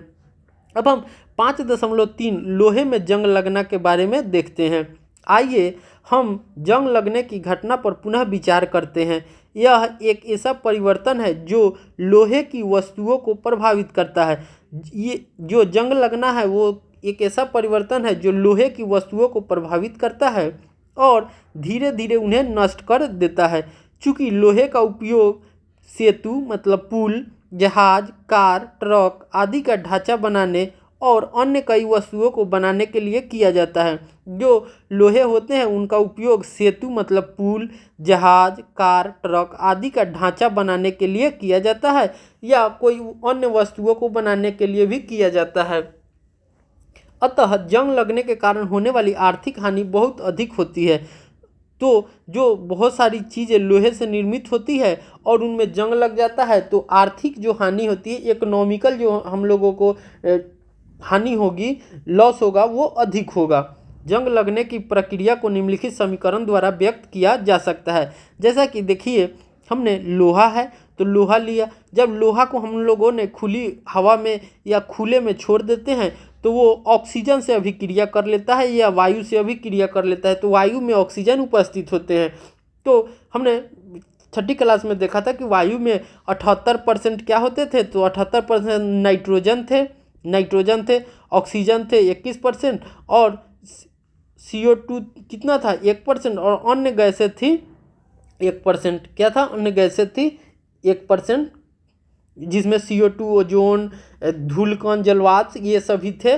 अब हम 5.3 लोहे में जंग लगना के बारे में देखते हैं। आइए हम जंग लगने की घटना पर पुनः विचार करते हैं। यह एक ऐसा परिवर्तन है जो लोहे की वस्तुओं को प्रभावित करता है। ये जो जंग लगना है वो एक ऐसा परिवर्तन है जो लोहे की वस्तुओं को प्रभावित करता है और धीरे धीरे उन्हें नष्ट कर देता है। चूँकि लोहे का उपयोग सेतु मतलब पुल, जहाज, कार, ट्रक आदि का ढांचा बनाने और अन्य कई वस्तुओं को बनाने के लिए किया जाता है। जो लोहे होते हैं उनका उपयोग सेतु मतलब पुल, जहाज, कार, ट्रक आदि का ढांचा बनाने के लिए किया जाता है या कोई अन्य वस्तुओं को बनाने के लिए भी किया जाता है। अतः जंग लगने के कारण होने वाली आर्थिक हानि बहुत अधिक होती है। तो जो बहुत सारी चीज़ें लोहे से निर्मित होती है और उनमें जंग लग जाता है तो आर्थिक जो हानि होती है, इकोनॉमिकल जो हम लोगों को हानि होगी, लॉस होगा, वो अधिक होगा। जंग लगने की प्रक्रिया को निम्नलिखित समीकरण द्वारा व्यक्त किया जा सकता है। जैसा कि देखिए, हमने लोहा है तो लोहा लिया। जब लोहा को हम लोगों ने खुली हवा में या खुले में छोड़ देते हैं तो वो ऑक्सीजन से अभिक्रिया कर लेता है या वायु से अभिक्रिया कर लेता है, तो वायु में ऑक्सीजन उपस्थित होते हैं। तो हमने छठी क्लास में देखा था कि वायु में 78% क्या होते थे? तो 78% नाइट्रोजन थे, ऑक्सीजन थे 21% और CO2 कितना था? 1% और अन्य गैसें थी 1%। क्या था? अन्य गैसें थी 1%, जिसमें CO2, ओजोन, धूलकण, जलवाष्प ये सभी थे।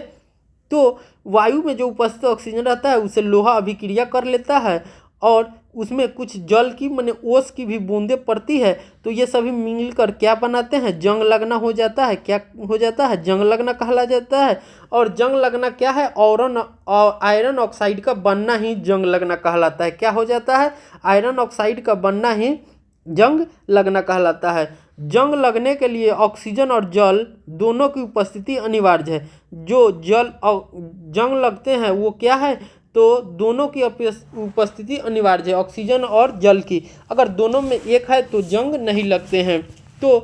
तो वायु में जो उपस्थित ऑक्सीजन रहता है उसे लोहा अभिक्रिया कर लेता है और उसमें कुछ जल की माने ओस की भी बूंदें पड़ती है, तो ये सभी मिलकर क्या बनाते हैं? जंग लगना हो जाता है। क्या हो जाता है? जंग लगना कहला जाता है। और जंग लगना क्या है? आयरन ऑक्साइड का बनना ही जंग लगना कहलाता है। क्या हो जाता है? आयरन ऑक्साइड का बनना ही जंग लगना कहलाता है। जंग लगने के लिए ऑक्सीजन और जल दोनों की उपस्थिति अनिवार्य है। जो जल जंग लगते हैं वो क्या है? तो दोनों की उपस्थिति अनिवार्य है, ऑक्सीजन और जल की। अगर दोनों में एक है तो जंग नहीं लगते हैं। तो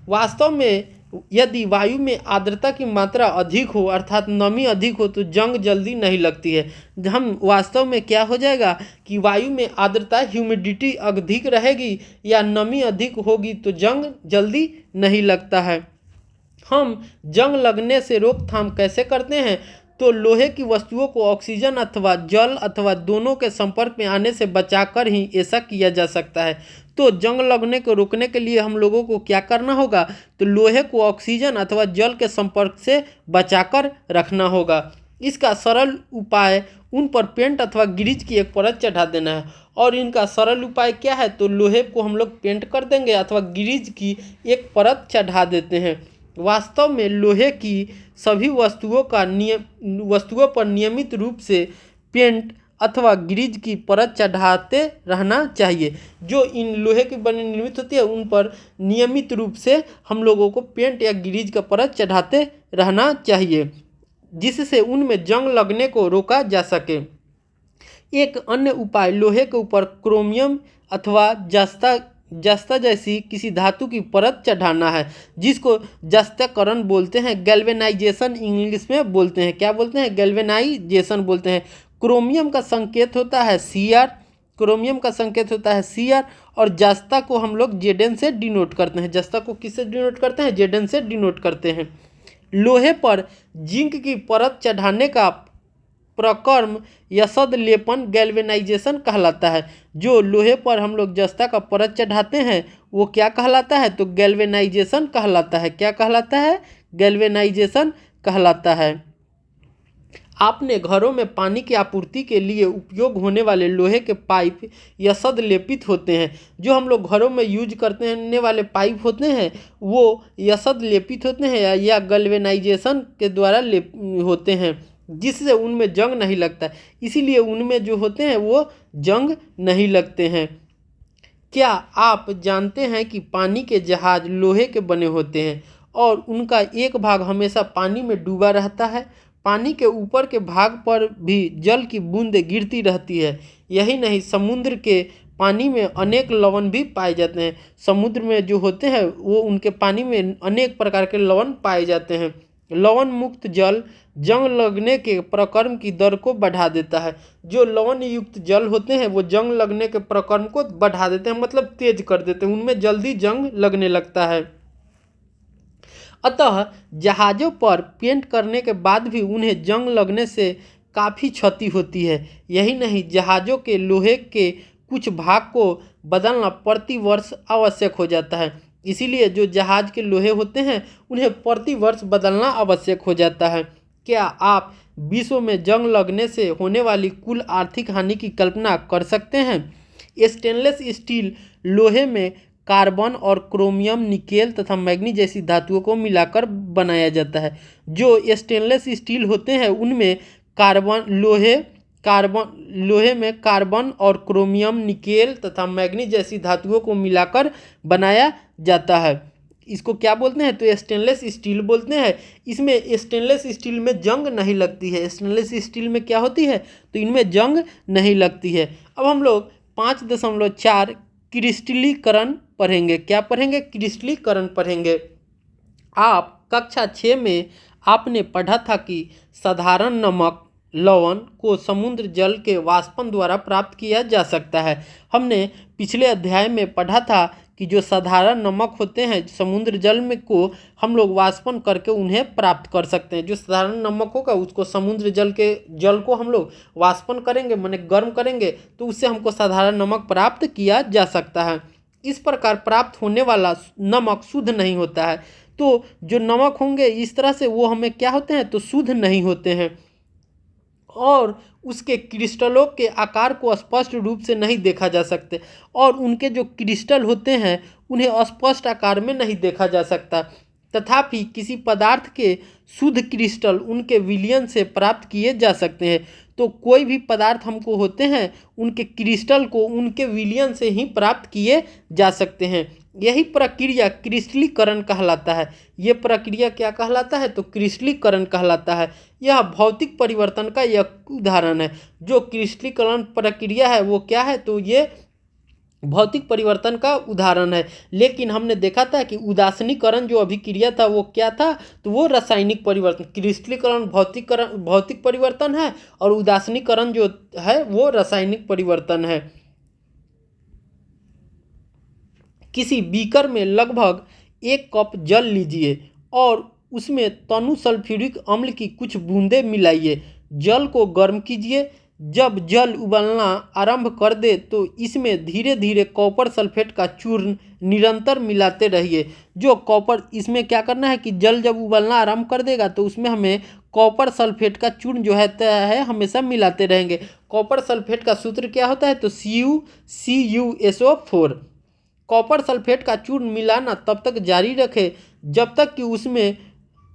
वास्तव में यदि वायु में आर्द्रता की मात्रा अधिक हो अर्थात नमी अधिक हो तो जंग जल्दी नहीं लगती है। हम वास्तव में क्या हो जाएगा कि वायु में आर्द्रता ह्यूमिडिटी अधिक रहेगी या नमी अधिक होगी तो जंग जल्दी नहीं लगता है। हम जंग लगने से रोकथाम कैसे करते हैं? तो लोहे की वस्तुओं को ऑक्सीजन अथवा जल अथवा दोनों के संपर्क में आने से बचाकर ही ऐसा किया जा सकता है। तो जंग लगने को रोकने के लिए हम लोगों को क्या करना होगा, तो लोहे को ऑक्सीजन अथवा जल के संपर्क से बचाकर रखना होगा। इसका सरल उपाय उन पर पेंट अथवा ग्रीज की एक परत चढ़ा देना है। और इनका सरल उपाय क्या है, तो लोहे को हम लोग पेंट कर देंगे अथवा ग्रीज की एक परत चढ़ा देते हैं। वास्तव में लोहे की सभी वस्तुओं पर नियमित रूप से पेंट अथवा ग्रीज की परत चढ़ाते रहना चाहिए। जो इन लोहे की बनी निर्मित होती है उन पर नियमित रूप से हम लोगों को पेंट या ग्रीज का परत चढ़ाते रहना चाहिए, जिससे उनमें जंग लगने को रोका जा सके। एक अन्य उपाय लोहे के ऊपर क्रोमियम अथवा जस्ता जैसी किसी धातु की परत चढ़ाना है, जिसको जस्ताकरण बोलते हैं। गैल्वेनाइजेशन इंग्लिश में बोलते हैं। क्या बोलते हैं, गैल्वेनाइजेशन बोलते हैं। क्रोमियम का संकेत होता है Cr और जस्ता को हम लोग Zn से डिनोट करते हैं। जस्ता को किससे डिनोट करते हैं, Zn से डिनोट करते हैं। लोहे पर जिंक की परत चढ़ाने का प्रक्रम यसद लेपन गैल्वेनाइजेशन कहलाता है। जो लोहे पर हम लोग जस्ता का परत चढ़ाते हैं वो क्या कहलाता है, तो गैल्वेनाइजेशन कहलाता है। क्या कहलाता है, गैल्वेनाइजेशन कहलाता है। आपने घरों में पानी की आपूर्ति के लिए उपयोग होने वाले लोहे के पाइप यसद लेपित होते हैं। जो हम लोग घरों में यूज करने वाले पाइप होते हैं वो यसद लेपित होते हैं या गैल्वेनाइजेशन के द्वारा होते हैं, जिससे उनमें जंग नहीं लगता। इसीलिए उनमें जो होते हैं वो जंग नहीं लगते हैं। क्या आप जानते हैं कि पानी के जहाज लोहे के बने होते हैं और उनका एक भाग हमेशा पानी में डूबा रहता है। पानी के ऊपर के भाग पर भी जल की बूंदें गिरती रहती है। यही नहीं, समुद्र के पानी में अनेक लवण भी पाए जाते हैं। समुद्र में जो होते हैं वो उनके पानी में अनेक प्रकार के लवण पाए जाते हैं। लवण मुक्त जल जंग लगने के प्रक्रम की दर को बढ़ा देता है। जो लवण युक्त जल होते हैं वो जंग लगने के प्रक्रम को बढ़ा देते हैं, मतलब तेज कर देते हैं, उनमें जल्दी जंग लगने लगता है। अतः जहाज़ों पर पेंट करने के बाद भी उन्हें जंग लगने से काफ़ी क्षति होती है। यही नहीं, जहाज़ों के लोहे के कुछ भाग को बदलना प्रति वर्ष आवश्यक हो जाता है। इसीलिए जो जहाज़ के लोहे होते हैं उन्हें प्रति वर्ष बदलना आवश्यक हो जाता है। क्या आप विश्व में जंग लगने से होने वाली कुल आर्थिक हानि की कल्पना कर सकते हैं? स्टेनलेस स्टील लोहे में कार्बन और क्रोमियम, निकेल तथा मैग्नीज जैसी धातुओं को मिलाकर बनाया जाता है। जो स्टेनलेस स्टील होते हैं उनमें लोहे में कार्बन और क्रोमियम, निकेल तथा मैग्नीज जैसी धातुओं को मिलाकर बनाया जाता है। इसको क्या बोलते हैं, तो स्टेनलेस स्टील बोलते हैं। इसमें स्टेनलेस स्टील में जंग नहीं लगती है। स्टेनलेस स्टील में क्या होती है, तो इनमें जंग नहीं लगती है। अब हम लोग 5.4 क्रिस्टलीकरण पढ़ेंगे। क्या पढ़ेंगे, क्रिस्टलीकरण पढ़ेंगे। आप कक्षा 6 में आपने पढ़ा था कि साधारण नमक लवण को समुद्र जल के वाष्पन द्वारा प्राप्त किया जा सकता है। हमने पिछले अध्याय में पढ़ा था कि जो साधारण नमक होते हैं समुद्र जल में को हम लोग वाष्पन करके उन्हें प्राप्त कर सकते हैं। जो साधारण नमक होगा उसको समुद्र जल को हम लोग वाष्पन करेंगे, माने गर्म करेंगे, तो उससे हमको साधारण नमक प्राप्त किया जा सकता है। इस प्रकार प्राप्त होने वाला नमक शुद्ध नहीं होता है। तो जो नमक होंगे इस तरह से वो हमें क्या होते हैं, तो शुद्ध नहीं होते हैं और उसके क्रिस्टलों के आकार को स्पष्ट रूप से नहीं देखा जा सकते और उनके जो क्रिस्टल होते हैं उन्हें स्पष्ट आकार में नहीं देखा जा सकता। तथापि किसी पदार्थ के शुद्ध क्रिस्टल उनके विलयन से प्राप्त किए जा सकते हैं। तो कोई भी पदार्थ हमको होते हैं उनके क्रिस्टल को उनके विलयन से ही प्राप्त किए जा सकते हैं। यही प्रक्रिया क्रिस्टलीकरण कहलाता है। ये प्रक्रिया क्या कहलाता है, तो क्रिस्टलीकरण कहलाता है। यह भौतिक परिवर्तन का एक उदाहरण है। जो क्रिस्टलीकरण प्रक्रिया है वो क्या है, तो ये भौतिक परिवर्तन का उदाहरण है। लेकिन हमने देखा था कि उदासीनीकरण जो अभिक्रिया था वो क्या था, तो वो रासायनिक परिवर्तन। क्रिस्टलीकरण भौतिक परिवर्तन है और उदासीनीकरण जो है वो रासायनिक परिवर्तन है। किसी बीकर में लगभग 1 कप जल लीजिए और उसमें तनु सल्फ्यूरिक अम्ल की कुछ बूंदें मिलाइए। जल को गर्म कीजिए। जब जल उबलना आरंभ कर दे तो इसमें धीरे धीरे कॉपर सल्फेट का चूर्ण निरंतर मिलाते रहिए। जो कॉपर, इसमें क्या करना है कि जल जब उबलना आरंभ कर देगा तो उसमें हमें कॉपर सल्फेट का चूर्ण जो है हमेशा मिलाते रहेंगे। कॉपर सल्फेट का सूत्र क्या होता है? तो CuCuSO4। कॉपर सल्फेट का चूर्ण मिलाना तब तक जारी रखें जब तक कि उसमें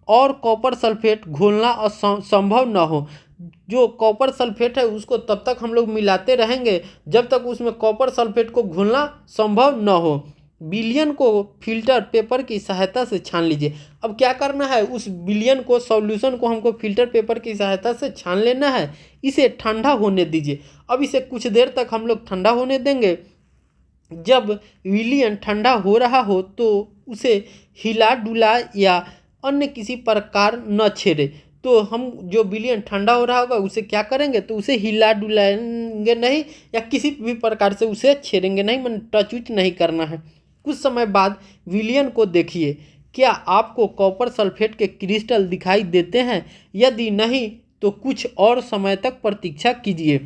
और कॉपर सल्फेट घोलना असंभव न हो। जो कॉपर सल्फेट है उसको तब तक हम लोग मिलाते रहेंगे जब तक उसमें कॉपर सल्फेट को घोलना संभव न हो। विलयन को फिल्टर पेपर की सहायता से छान लीजिए। अब क्या करना है, उस विलयन को, सॉल्यूशन को हमको फिल्टर पेपर की सहायता से छान लेना है। इसे ठंडा होने दीजिए। अब इसे कुछ देर तक हम लोग ठंडा होने देंगे। जब विलयन ठंडा हो रहा हो तो उसे हिला डुला या अन्य किसी प्रकार न छेड़े। तो हम जो विलयन ठंडा हो रहा होगा उसे क्या करेंगे, तो उसे हिला डुलाएंगे नहीं या किसी भी प्रकार से उसे छेड़ेंगे नहीं, मतलब टच उच नहीं करना है। कुछ समय बाद विलयन को देखिए, क्या आपको कॉपर सल्फेट के क्रिस्टल दिखाई देते हैं? यदि नहीं तो कुछ और समय तक प्रतीक्षा कीजिए।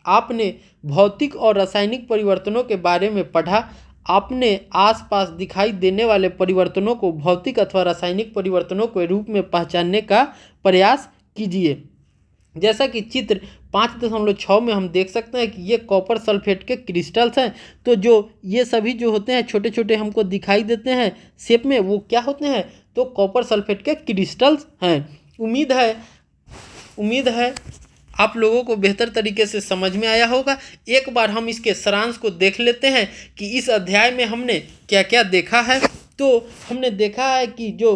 आपने भौतिक और रासायनिक परिवर्तनों के बारे में पढ़ा। आपने आसपास दिखाई देने वाले परिवर्तनों को भौतिक अथवा रासायनिक परिवर्तनों के रूप में पहचानने का प्रयास कीजिए। जैसा कि चित्र 5.6 में हम देख सकते हैं कि ये कॉपर सल्फेट के क्रिस्टल्स हैं। तो जो ये सभी जो होते हैं छोटे छोटे हमको दिखाई देते हैं शेप में, वो क्या होते हैं? तो कॉपर सल्फेट के क्रिस्टल्स हैं। उम्मीद है आप लोगों को बेहतर तरीके से समझ में आया होगा। एक बार हम इसके सारांश को देख लेते हैं कि इस अध्याय में हमने क्या क्या देखा है। तो हमने देखा है कि जो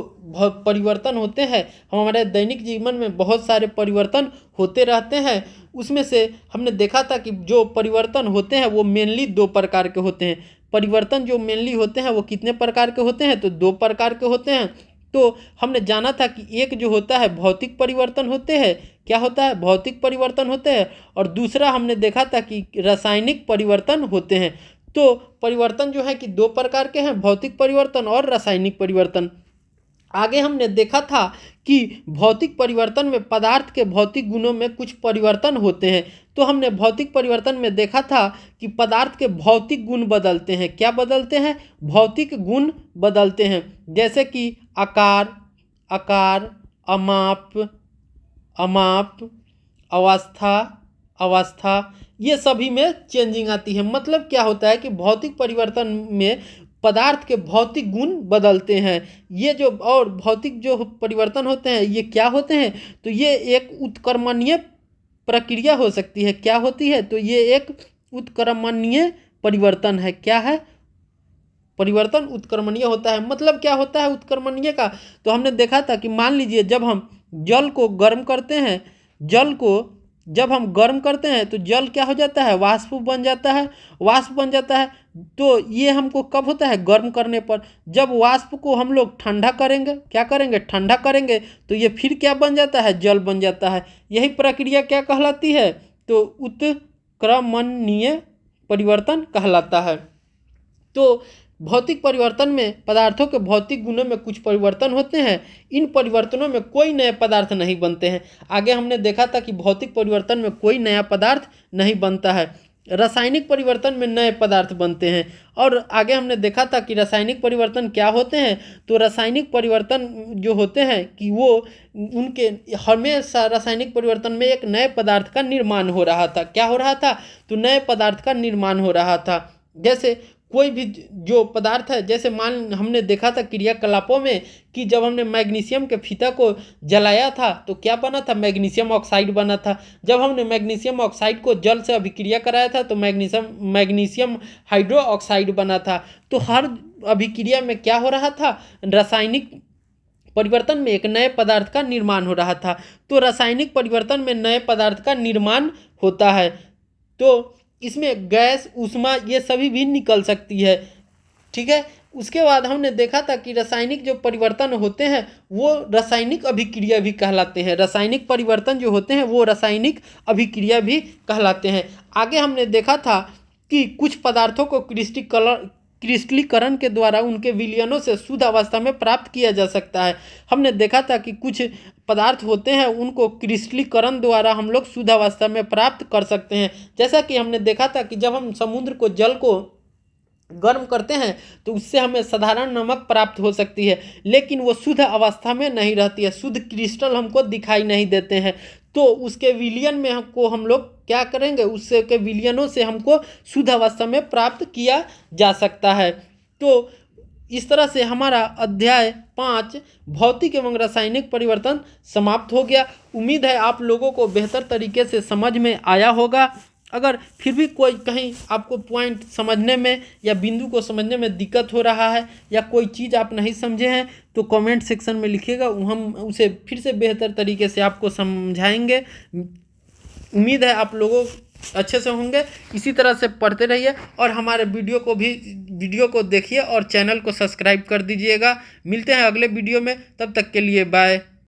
परिवर्तन होते हैं, हमारे दैनिक जीवन में बहुत सारे परिवर्तन होते रहते हैं। उसमें से हमने देखा था कि जो परिवर्तन होते हैं वो मेनली 2 प्रकार के होते हैं। परिवर्तन जो मेनली होते हैं वो कितने प्रकार के होते हैं? तो 2 प्रकार के होते हैं। तो हमने जाना था कि एक जो होता है भौतिक परिवर्तन होते हैं। क्या होता है? भौतिक परिवर्तन होते हैं। और दूसरा हमने देखा था कि रासायनिक परिवर्तन होते हैं। तो परिवर्तन जो है कि 2 प्रकार के हैं, भौतिक परिवर्तन और रासायनिक परिवर्तन। आगे हमने देखा था कि भौतिक परिवर्तन में पदार्थ के भौतिक गुणों में कुछ परिवर्तन होते हैं। तो हमने भौतिक परिवर्तन में देखा था कि पदार्थ के भौतिक गुण बदलते हैं। क्या बदलते हैं? भौतिक गुण बदलते हैं। जैसे कि आकार, अमाप, अवस्था, ये सभी में चेंजिंग आती है। मतलब क्या होता है कि भौतिक परिवर्तन में पदार्थ के भौतिक गुण बदलते हैं। ये जो और भौतिक जो परिवर्तन होते हैं ये क्या होते हैं? तो ये एक उत्क्रमणीय प्रक्रिया हो सकती है। क्या होती है? तो ये एक उत्क्रमणीय परिवर्तन है। क्या है? परिवर्तन उत्क्रमणीय होता है। मतलब क्या होता है उत्क्रमणीय का? तो हमने देखा था कि मान लीजिए जब हम जल को गर्म करते हैं, जब हम गर्म करते हैं तो जल क्या हो जाता है? वाष्प बन जाता है। तो ये हमको कब होता है? गर्म करने पर। जब वाष्प को हम लोग ठंडा करेंगे, क्या करेंगे? ठंडा करेंगे तो ये फिर क्या बन जाता है? जल बन जाता है। यही प्रक्रिया क्या कहलाती है? तो उत्क्रमणीय परिवर्तन कहलाता है। तो भौतिक परिवर्तन में पदार्थों के भौतिक गुणों में कुछ परिवर्तन होते हैं। इन परिवर्तनों में कोई नए पदार्थ नहीं बनते हैं। आगे हमने देखा था कि भौतिक परिवर्तन में कोई नया पदार्थ नहीं बनता है। रासायनिक परिवर्तन में नए पदार्थ बनते हैं। और आगे हमने देखा था कि रासायनिक परिवर्तन क्या होते हैं। तो रासायनिक परिवर्तन जो होते हैं कि वो उनके हमेशा रासायनिक परिवर्तन में एक नए पदार्थ का निर्माण हो रहा था। क्या हो रहा था? तो नए पदार्थ का निर्माण हो रहा था। जैसे कोई भी जो पदार्थ है, जैसे मान हमने देखा था क्रियाकलापों में कि जब हमने मैग्नीशियम के फीता को जलाया था तो क्या बना था? मैग्नीशियम ऑक्साइड बना था। जब हमने मैग्नीशियम ऑक्साइड को जल से अभिक्रिया कराया था तो मैग्नीशियम हाइड्रो ऑक्साइड बना था। तो हर अभिक्रिया में क्या हो रहा था? रासायनिक परिवर्तन में एक नए पदार्थ का निर्माण हो रहा था। तो रासायनिक परिवर्तन में नए पदार्थ का निर्माण होता है। तो इसमें गैस, ऊष्मा ये सभी भी निकल सकती है। ठीक है। उसके बाद हमने देखा था कि रासायनिक जो परिवर्तन होते हैं वो रासायनिक अभिक्रिया भी कहलाते हैं। रासायनिक परिवर्तन जो होते हैं वो रासायनिक अभिक्रिया भी कहलाते हैं। आगे हमने देखा था कि कुछ पदार्थों को क्रिस्टलीकरण के द्वारा उनके विलयनों से शुद्ध अवस्था में प्राप्त किया जा सकता है। हमने देखा था कि कुछ पदार्थ होते हैं उनको क्रिस्टलीकरण द्वारा हम लोग शुद्ध अवस्था में प्राप्त कर सकते हैं। जैसा कि हमने देखा था कि जब हम समुद्र को जल को गर्म करते हैं तो उससे हमें साधारण नमक प्राप्त हो सकती है, लेकिन वो शुद्ध अवस्था में नहीं रहती है, शुद्ध क्रिस्टल हमको दिखाई नहीं देते हैं। तो उसके विलयन में हमको हम लोग क्या करेंगे, उससे के विलयनों से हमको शुद्ध अवस्था में प्राप्त किया जा सकता है। तो इस तरह से हमारा अध्याय 5 भौतिक एवं रासायनिक परिवर्तन समाप्त हो गया। उम्मीद है आप लोगों को बेहतर तरीके से समझ में आया होगा। अगर फिर भी कोई कहीं आपको पॉइंट समझने में या बिंदु को समझने में दिक्कत हो रहा है या कोई चीज़ आप नहीं समझे हैं तो कमेंट सेक्शन में लिखिएगा, हम उसे फिर से बेहतर तरीके से आपको समझाएंगे। उम्मीद है आप लोगों अच्छे से होंगे। इसी तरह से पढ़ते रहिए और हमारे वीडियो को देखिए और चैनल को सब्सक्राइब कर दीजिएगा। मिलते हैं अगले वीडियो में, तब तक के लिए बाय।